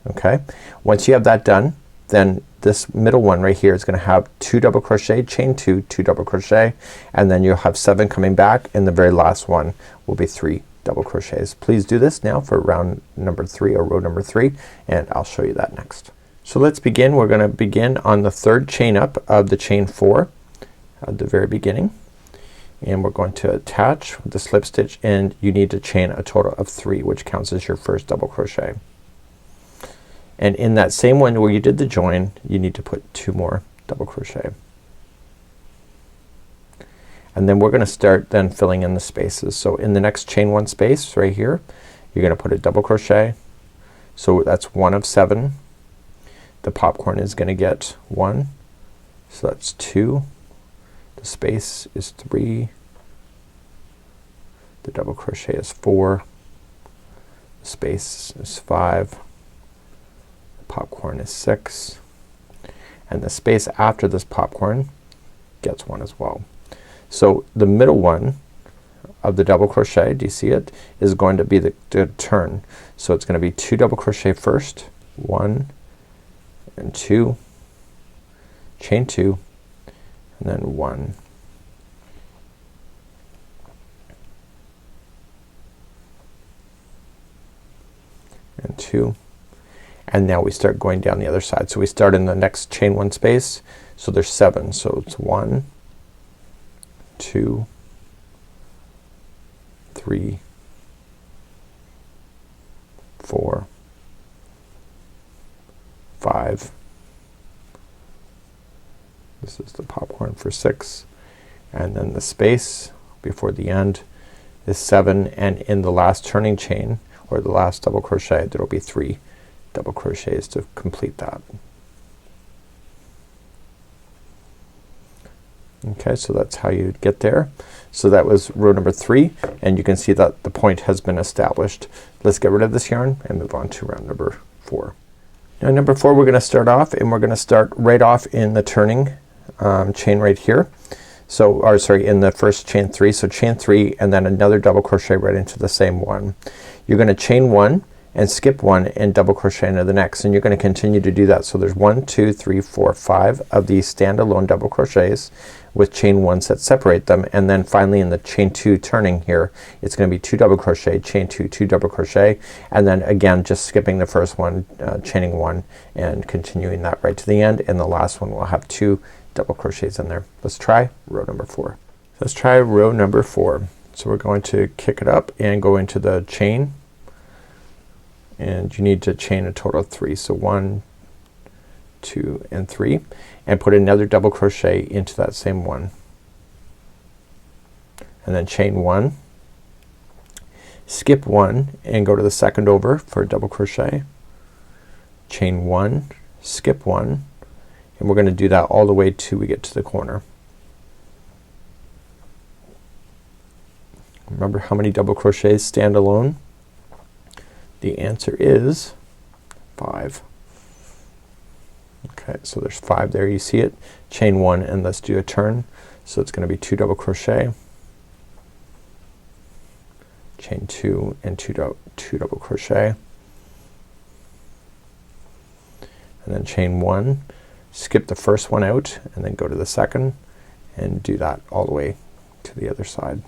Okay, once you have that done, then this middle one right here is gonna have 2 double crochet, chain 2, 2 double crochet, and then you'll have 7 coming back, and the very last one will be 3 double crochets. Please do this now for round number 3, or row number 3, and I'll show you that next. So let's begin. We're gonna begin on the 3rd chain up of the chain 4 at the very beginning, and we're going to attach with the slip stitch, and you need to chain a total of 3, which counts as your first double crochet. And in that same one where you did the join, you need to put 2 more double crochet. And then we're gonna start then filling in the spaces. So in the next chain 1 space right here, you're gonna put a double crochet. So that's 1 of 7. The popcorn is gonna get 1. So that's 2. The space is 3. The double crochet is 4. The space is 5. Popcorn is 6, and the space after this popcorn gets 1 as well. So the middle one of the double crochet, do you see it, is going to be the turn. So it's gonna be 2 double crochet first, 1 and 2, chain 2, and then 1. And 2. And now we start going down the other side. So we start in the next chain 1 space. So there's 7. So it's 1, 2, 3, 4, 5. This is the popcorn for 6. And then the space before the end is 7. And in the last turning chain, or the last double crochet, there will be 3 double crochets to complete that. Okay, so that's how you get there. So that was row number 3, and you can see that the point has been established. Let's get rid of this yarn and move on to round number 4. Now number 4 we're gonna start off, and we're gonna start right off in the turning chain right here. So, or sorry, in the first chain 3. So chain 3 and then another double crochet right into the same one. You're gonna chain 1 and skip 1 and double crochet into the next, and you're gonna continue to do that. So there's 1, 2, 3, 4, 5 of these standalone double crochets with chain ones that separate them, and then finally in the chain 2 turning here it's gonna be 2 double crochet, chain 2, 2 double crochet, and then again just skipping the first one, chaining 1 and continuing that right to the end, and the last one will have 2 double crochets in there. Let's try row number 4. Let's try row number 4. So we're going to kick it up and go into the chain, and you need to chain a total of 3. So 1, 2 and 3, and put another double crochet into that same one, and then chain 1, skip 1 and go to the second over for a double crochet, chain 1, skip 1, and we're gonna do that all the way till we get to the corner. Remember how many double crochets stand alone? The answer is 5. Okay, so there's 5 there, you see it. Chain 1 and let's do a turn. So it's gonna be 2 double crochet, chain 2 and 2 double crochet, and then chain 1, skip the first one out and then go to the second and do that all the way to the other side.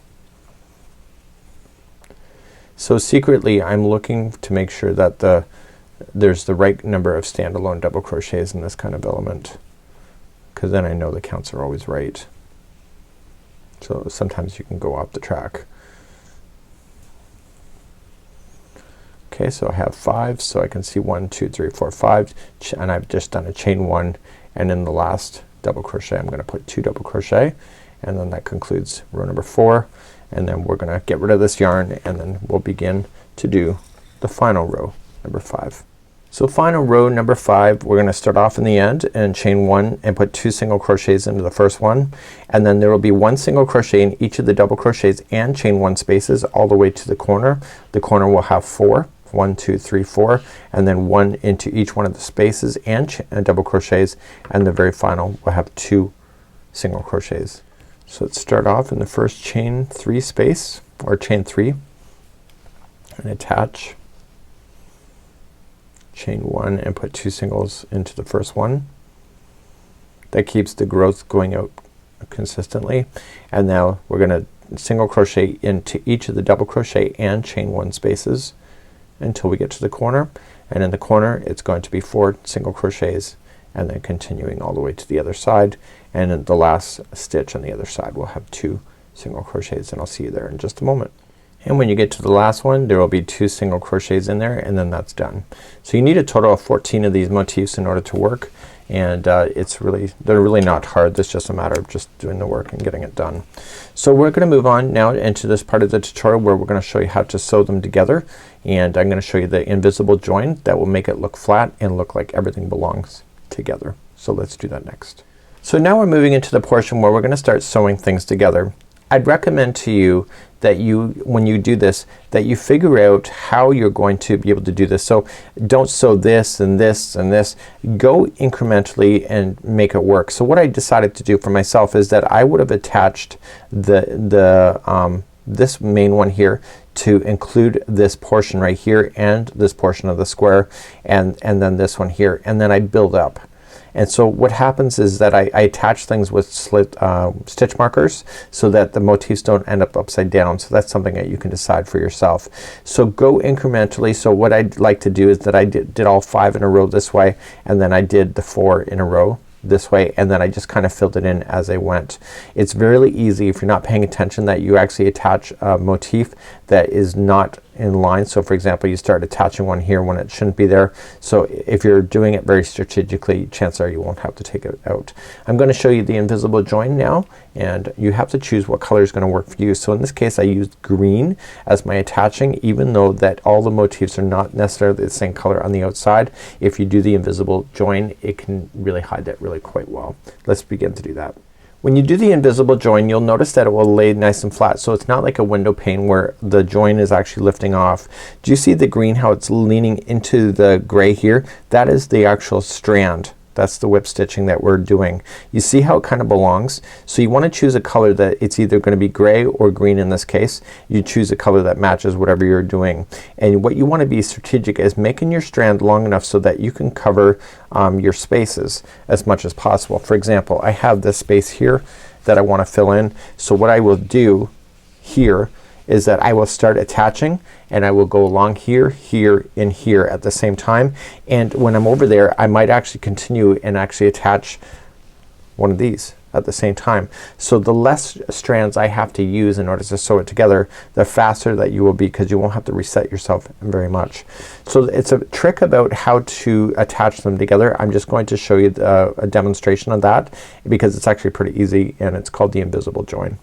So secretly I'm looking to make sure that there's the right number of standalone double crochets in this kind of element, because then I know the counts are always right. So sometimes you can go off the track. Okay, so I have 5, so I can see 1, 2, 3, 4, 5, and I've just done a chain 1, and in the last double crochet I'm gonna put 2 double crochet, and then that concludes row number 4, and then we're gonna get rid of this yarn, and then we'll begin to do the final row, number 5. So final row number 5, we're gonna start off in the end and chain 1 and put 2 single crochets into the first one, and then there will be 1 single crochet in each of the double crochets and chain 1 spaces all the way to the corner. The corner will have 4, 1, 2, 3, 4, and then 1 into each one of the spaces and double crochets, and the very final will have 2 single crochets. So let's start off in the first chain 3 space, or chain 3, and attach, chain 1 and put 2 singles into the first one. That keeps the growth going out consistently, and now we're gonna single crochet into each of the double crochet and chain 1 spaces until we get to the corner, and in the corner it's going to be 4 single crochets, and then continuing all the way to the other side, and in the last stitch on the other side we'll have 2 single crochets, and I'll see you there in just a moment. And when you get to the last one there will be 2 single crochets in there, and then that's done. So you need a total of 14 of these motifs in order to work, and they're really not hard. It's just a matter of just doing the work and getting it done. So we're gonna move on now into this part of the tutorial where we're gonna show you how to sew them together, and I'm gonna show you the invisible join that will make it look flat and look like everything belongs together. So let's do that next. So now we're moving into the portion where we're gonna start sewing things together. I'd recommend to you that when you do this, that you figure out how you're going to be able to do this. So don't sew this and this and this. Go incrementally and make it work. So what I decided to do for myself is that I would have attached this main one here to include this portion right here and this portion of the square, and then this one here, and then I build up. And so what happens is that I attach things with stitch markers so that the motifs don't end up upside down. So that's something that you can decide for yourself. So go incrementally. So what I'd like to do is that I did all 5 in a row this way, and then I did the 4 in a row this way, and then I just kind of filled it in as I went. It's really easy if you're not paying attention that you actually attach a motif that is not in line. So for example, you start attaching one here when it shouldn't be there. So if you're doing it very strategically, chances are you won't have to take it out. I'm gonna show you the invisible join now, and you have to choose what color is gonna work for you. So in this case I used green as my attaching, even though that all the motifs are not necessarily the same color on the outside. If you do the invisible join, it can really hide that really quite well. Let's begin to do that. When you do the invisible join, you'll notice that it will lay nice and flat. So it's not like a window pane where the join is actually lifting off. Do you see the green, how it's leaning into the gray here? That is the actual strand. That's the whip stitching that we're doing. You see how it kind of belongs? So you want to choose a color that it's either going to be gray or green. In this case you choose a color that matches whatever you're doing, and what you want to be strategic is making your strand long enough so that you can cover your spaces as much as possible. For example, I have this space here that I want to fill in. So what I will do here is that I will start attaching and I will go along here, here, and here at the same time, and when I'm over there I might actually continue and actually attach one of these at the same time. So the less strands I have to use in order to sew it together, the faster that you will be, because you won't have to reset yourself very much. So it's a trick about how to attach them together. I'm just going to show you a demonstration of that because it's actually pretty easy, and it's called the invisible join.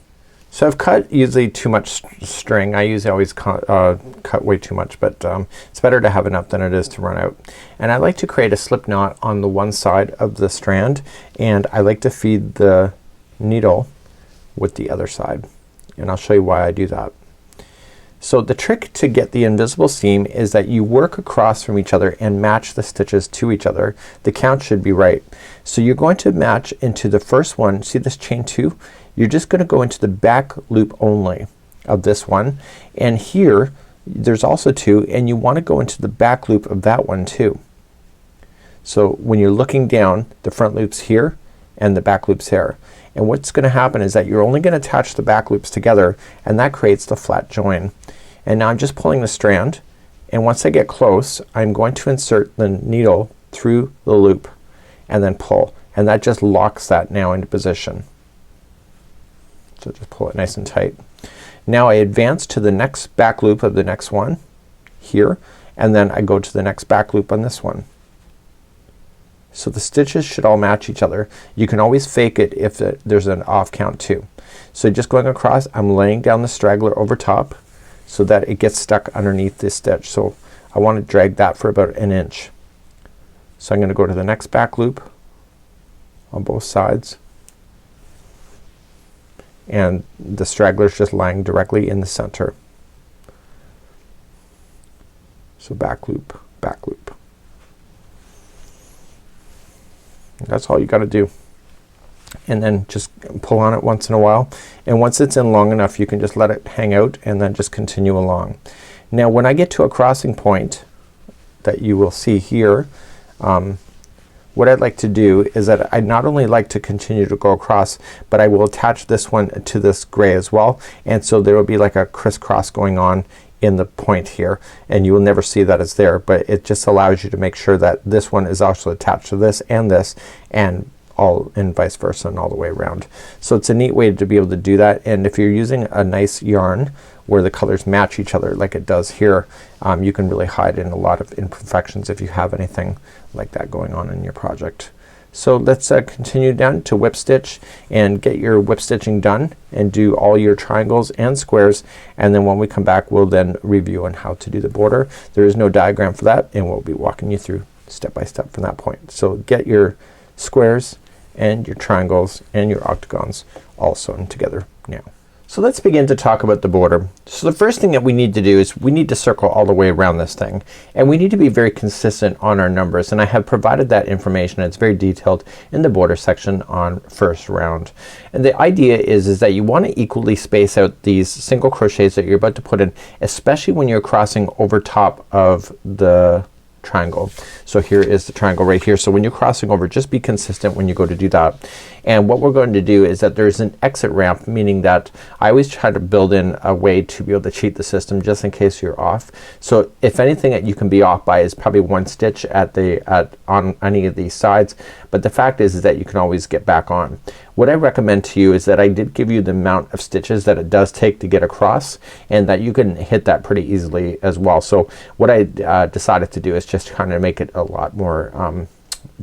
So I've cut usually too much string. I usually always cut way too much, but it's better to have enough than it is to run out. And I like to create a slip knot on the one side of the strand, and I like to feed the needle with the other side, and I'll show you why I do that. So the trick to get the invisible seam is that you work across from each other and match the stitches to each other. The count should be right. So you're going to match into the first one. See this chain 2? You're just gonna go into the back loop only of this one, and here there's also 2, and you want to go into the back loop of that one too. So when you're looking down, the front loop's here and the back loop's here, and what's gonna happen is that you're only gonna attach the back loops together, and that creates the flat join. And now I'm just pulling the strand, and once I get close I'm going to insert the needle through the loop and then pull, and that just locks that now into position. So just pull it nice and tight. Now I advance to the next back loop of the next one here, and then I go to the next back loop on this one. So the stitches should all match each other. You can always fake it if there's an off count too. So just going across, I'm laying down the straggler over top so that it gets stuck underneath this stitch. So I want to drag that for about an inch. So I'm gonna go to the next back loop on both sides, and the straggler is just lying directly in the center. So back loop, back loop. That's all you gotta do. And then just pull on it once in a while, and once it's in long enough you can just let it hang out and then just continue along. Now when I get to a crossing point that you will see here, what I'd like to do is that I not only like to continue to go across, but I will attach this one to this gray as well, and so there will be like a crisscross going on in the point here, and you will never see that it's there, but it just allows you to make sure that this one is also attached to this and all, and vice versa, and all the way around. So it's a neat way to be able to do that, and if you're using a nice yarn where the colors match each other like it does here, you can really hide in a lot of imperfections if you have anything like that going on in your project. So let's continue down to whip stitch and get your whip stitching done and do all your triangles and squares, and then when we come back we'll then review on how to do the border. There is no diagram for that, and we'll be walking you through step by step from that point. So get your squares and your triangles and your octagons all sewn together now. So let's begin to talk about the border. So the first thing that we need to do is we need to circle all the way around this thing, and we need to be very consistent on our numbers, and I have provided that information. It's very detailed in the border section on first round. And the idea is that you want to equally space out these single crochets that you're about to put in, especially when you're crossing over top of the triangle. So here is the triangle right here. So when you're crossing over, just be consistent when you go to do that. And what we're going to do is that there's an exit ramp, meaning that I always try to build in a way to be able to cheat the system just in case you're off. So if anything that you can be off by is probably one stitch on any of these sides, but the fact is that you can always get back on. What I recommend to you is that I did give you the amount of stitches that it does take to get across, and that you can hit that pretty easily as well. So what I decided to do is just kind of make it a lot more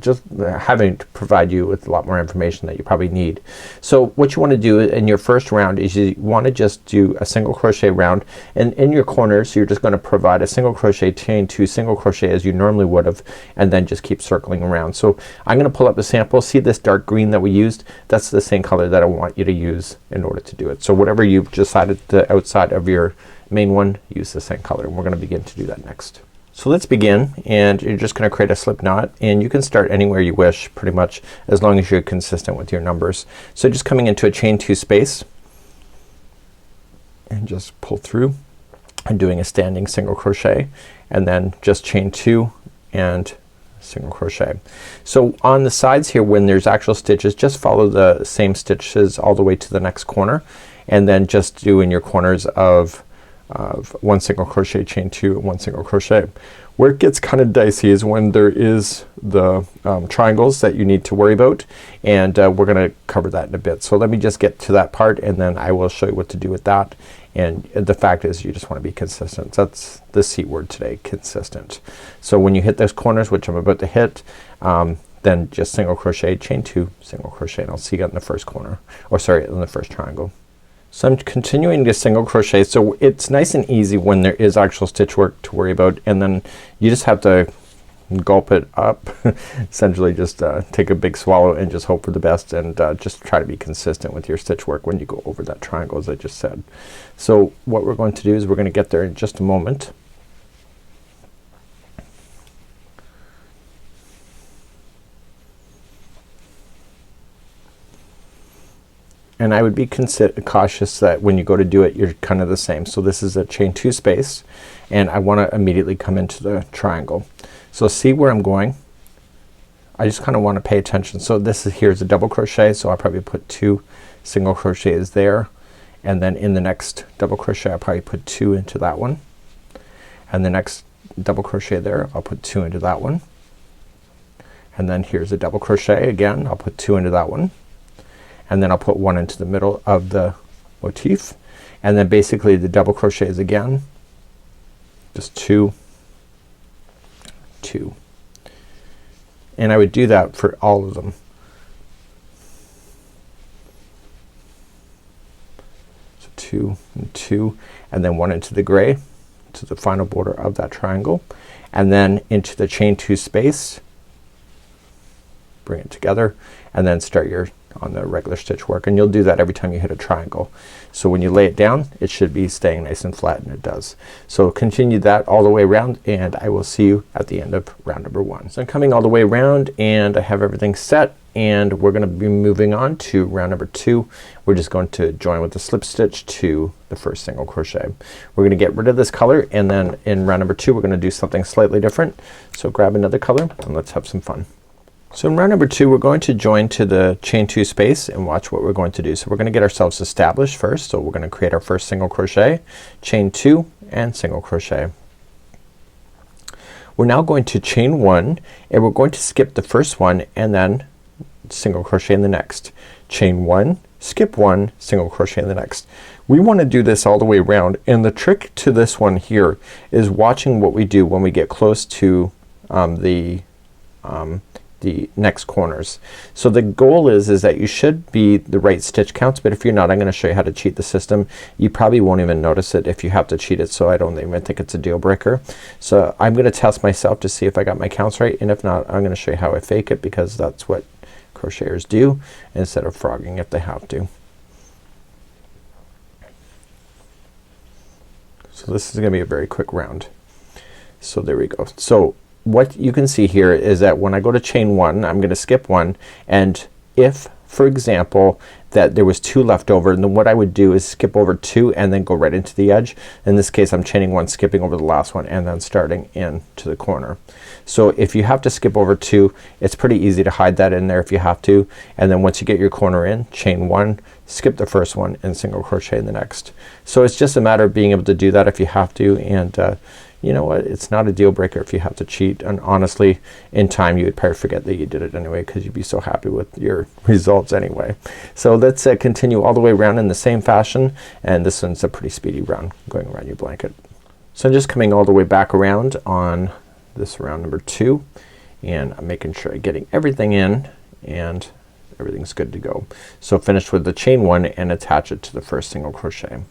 just having to provide you with a lot more information that you probably need. So what you want to do in your first round is you want to just do a single crochet round, and in your corners you're just going to provide a single crochet, chain 2 single crochet as you normally would have, and then just keep circling around. So I'm going to pull up the sample. See this dark green that we used? That's the same color that I want you to use in order to do it. So whatever you've decided, the outside of your main one, use the same color, and we're going to begin to do that next. So let's begin, and you're just gonna create a slip knot, and you can start anywhere you wish pretty much, as long as you're consistent with your numbers. So just coming into a chain 2 space and just pull through and doing a standing single crochet, and then just chain 2 and single crochet. So on the sides here, when there's actual stitches, just follow the same stitches all the way to the next corner, and then just do in your corners of 1 single crochet, chain 2, and 1 single crochet. Where it gets kind of dicey is when there is the triangles that you need to worry about, and we're gonna cover that in a bit. So let me just get to that part, and then I will show you what to do with that. And the fact is, you just want to be consistent. That's the C word today, consistent. So when you hit those corners, which I'm about to hit, then just single crochet, chain 2, single crochet, and I'll see you in the first corner, or sorry, in the first triangle. So I'm continuing to single crochet. So it's nice and easy when there is actual stitch work to worry about, and then you just have to gulp it up essentially just take a big swallow and just hope for the best, and just try to be consistent with your stitch work when you go over that triangle, as I just said. So what we're going to do is we're gonna get there in just a moment. And I would be cautious that when you go to do it, you're kind of the same. So this is a chain 2 space, and I want to immediately come into the triangle. So see where I'm going? I just kind of want to pay attention. So this is, here's a double crochet, so I'll probably put 2 single crochets there, and then in the next double crochet I'll probably put 2 into that one, and the next double crochet there I'll put 2 into that one, and then here's a double crochet again, I'll put 2 into that one, and then I'll put 1 into the middle of the motif, and then basically the double crochets again, just 2, 2, and I would do that for all of them. So 2 and 2, and then 1 into the gray to the final border of that triangle, and then into the chain 2 space, bring it together, and then start your on the regular stitch work, and you'll do that every time you hit a triangle. So when you lay it down, it should be staying nice and flat, and it does. So continue that all the way around, and I will see you at the end of round number 1. So I'm coming all the way around, and I have everything set, and we're gonna be moving on to round number 2. We're just going to join with the slip stitch to the first single crochet. We're gonna get rid of this color, and then in round number 2 we're gonna do something slightly different. So grab another color and let's have some fun. So in round number 2 we're going to join to the chain 2 space, and watch what we're going to do. So we're gonna get ourselves established first. So we're gonna create our first single crochet, chain 2, and single crochet. We're now going to chain 1, and we're going to skip the first one and then single crochet in the next. Chain 1, skip 1, single crochet in the next. We want to do this all the way around, and the trick to this one here is watching what we do when we get close to the next corners. So the goal is that you should be the right stitch counts, but if you're not, I'm gonna show you how to cheat the system. You probably won't even notice it if you have to cheat it, so I don't even think it's a deal breaker. So I'm gonna test myself to see if I got my counts right, and if not, I'm gonna show you how I fake it, because that's what crocheters do instead of frogging if they have to. So this is gonna be a very quick round. So there we go. So what you can see here is that when I go to chain 1, I'm gonna skip 1, and if, for example, that there was 2 left over, then what I would do is skip over 2 and then go right into the edge. In this case I'm chaining 1, skipping over the last one, and then starting in to the corner. So if you have to skip over 2, it's pretty easy to hide that in there if you have to, and then once you get your corner in, chain 1, skip the first one, and single crochet in the next. So it's just a matter of being able to do that if you have to, and you know what, it's not a deal breaker if you have to cheat, and honestly in time you would probably forget that you did it anyway, because you'd be so happy with your results anyway. So let's continue all the way around in the same fashion, and this one's a pretty speedy round going around your blanket. So I'm just coming all the way back around on this round number 2, and I'm making sure I'm getting everything in and everything's good to go. So finish with the chain 1 and attach it to the first single crochet.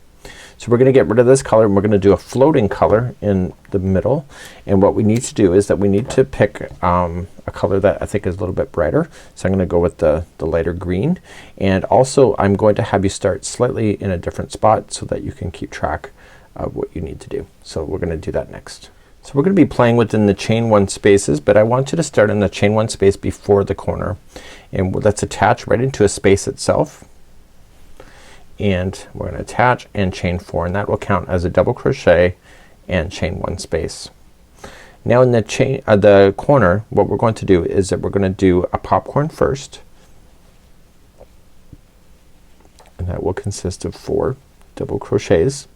So we're gonna get rid of this color, and we're gonna do a floating color in the middle, and what we need to do is that we need to pick a color that I think is a little bit brighter. So I'm gonna go with the lighter green, and also I'm going to have you start slightly in a different spot so that you can keep track of what you need to do. So we're gonna do that next. So we're gonna be playing within the chain 1 spaces, but I want you to start in the chain 1 space before the corner, and let's attach right into a space itself, and we're gonna attach and chain 4, and that will count as a double crochet and chain 1 space. Now in the chain, the corner, what we're going to do is that we're going to do a popcorn first, and that will consist of 4 double crochets.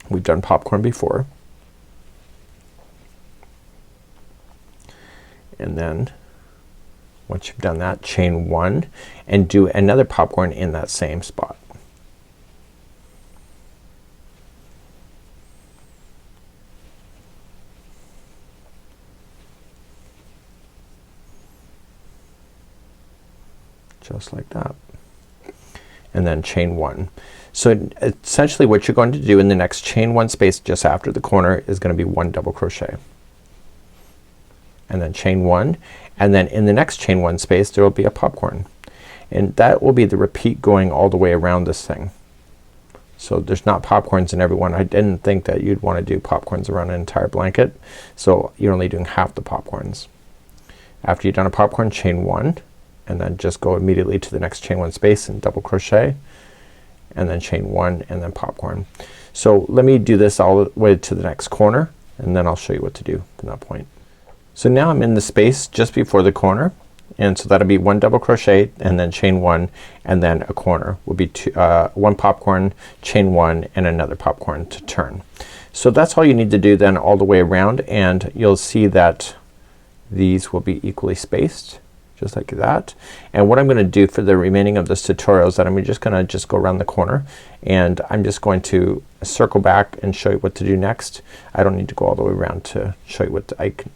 We've done popcorn before. And then once you've done that, chain 1 and do another popcorn in that same spot. Just like that. And then chain 1. So essentially what you're going to do in the next chain 1 space just after the corner is going to be 1 double crochet, and then chain 1, and then in the next chain 1 space there will be a popcorn, and that will be the repeat going all the way around this thing. So there's not popcorns in every one. I didn't think that you'd want to do popcorns around an entire blanket, so you're only doing half the popcorns. After you've done a popcorn, chain 1, and then just go immediately to the next chain 1 space and double crochet, and then chain 1 and then popcorn. So let me do this all the way to the next corner, and then I'll show you what to do from that point. So now I'm in the space just before the corner, and so that'll be 1 double crochet and then chain 1, and then a corner will be 1 popcorn, chain 1, and another popcorn to turn. So that's all you need to do then all the way around, and you'll see that these will be equally spaced just like that. And what I'm gonna do for the remaining of this tutorial is that I'm just gonna go around the corner, and I'm just going to circle back and show you what to do next. I don't need to go all the way around to show you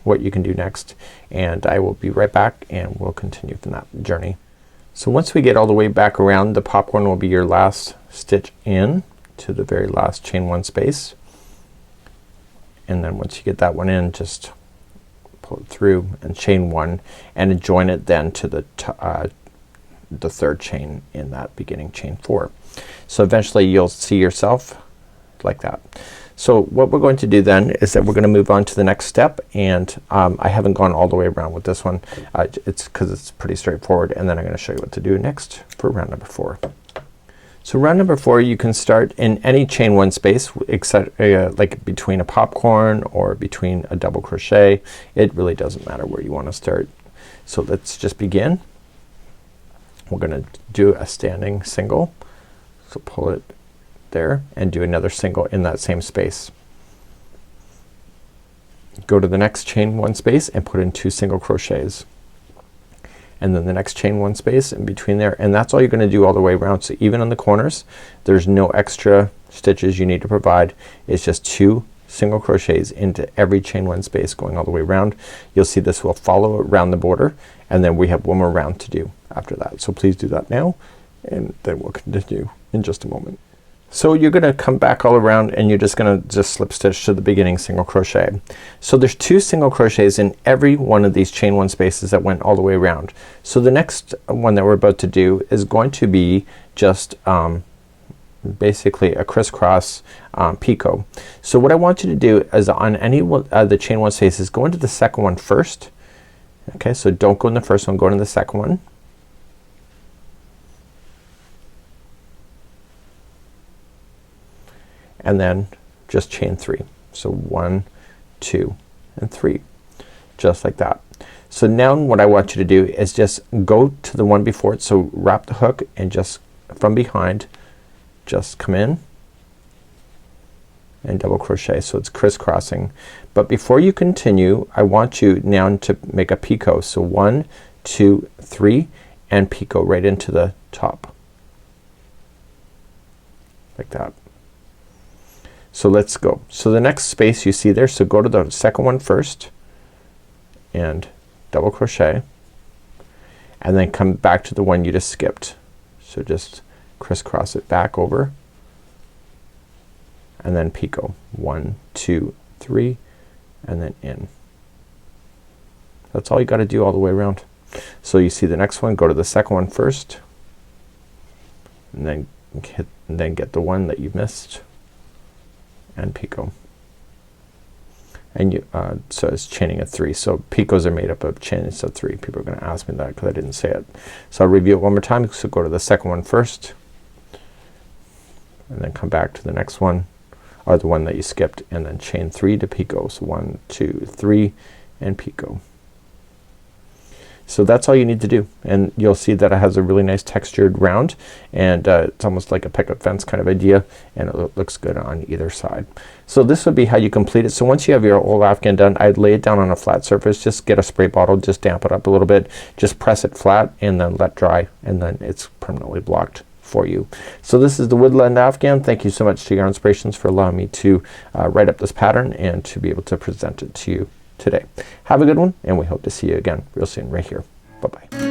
what you can do next, and I will be right back and we'll continue from that journey. So once we get all the way back around, the popcorn will be your last stitch in to the very last chain 1 space, and then once you get that one in, just pull it through and chain 1 and join it then to the 3rd chain in that beginning chain 4. So eventually you'll see yourself like that. So what we're going to do then is that we're gonna move on to the next step, and I haven't gone all the way around with this one. It's because it's pretty straightforward, and then I'm gonna show you what to do next for round number 4. So round number 4, you can start in any chain 1 space except like between a popcorn or between a double crochet. It really doesn't matter where you want to start. So let's just begin. We're gonna do a standing single, so pull it there and do another single in that same space. Go to the next chain 1 space and put in 2 single crochets, and then the next chain 1 space in between there, and that's all you're gonna do all the way around. So even on the corners there's no extra stitches you need to provide. It's just 2 single crochets into every chain 1 space going all the way around. You'll see this will follow around the border, and then we have 1 more round to do after that. So please do that now, and then we'll continue in just a moment. So you're gonna come back all around, and you're just gonna slip stitch to the beginning single crochet. So there's 2 single crochets in every one of these chain 1 spaces that went all the way around. So the next one that we're about to do is going to be just basically a crisscross picot. So what I want you to do is on any one the chain 1 spaces, go into the second one first. Okay, so don't go in the first one, go into the second one. And then just chain 3. So 1, 2, and 3, just like that. So now what I want you to do is just go to the one before it. So wrap the hook and just from behind just come in and double crochet, so it's crisscrossing. But before you continue, I want you now to make a picot. So 1, 2, 3, and picot right into the top like that. So let's go. So the next space you see there, so go to the second one first and double crochet, and then come back to the one you just skipped. So just crisscross it back over, and then picot 1, 2, 3, and then in. That's all you got to do all the way around. So you see the next one, go to the second one first, and then get the one that you missed and picot. And you so it's chaining of 3. So picots are made up of chains of 3. People are gonna ask me that because I didn't say it. So I'll review it one more time. So go to the second one first, and then come back to the next one. are the one that you skipped, and then chain 3 to picot. So 1, 2, 3 and picot. So that's all you need to do, and you'll see that it has a really nice textured round, and it's almost like a picket fence kind of idea, and it looks good on either side. So this would be how you complete it. So once you have your old Afghan done, I'd lay it down on a flat surface. Just get a spray bottle, just damp it up a little bit, just press it flat and then let dry, and then it's permanently blocked for you. So this is the Woodland Afghan. Thank you so much to Yarn Inspirations for allowing me to write up this pattern and to be able to present it to you today. Have a good one, and we hope to see you again real soon right here. Bye bye.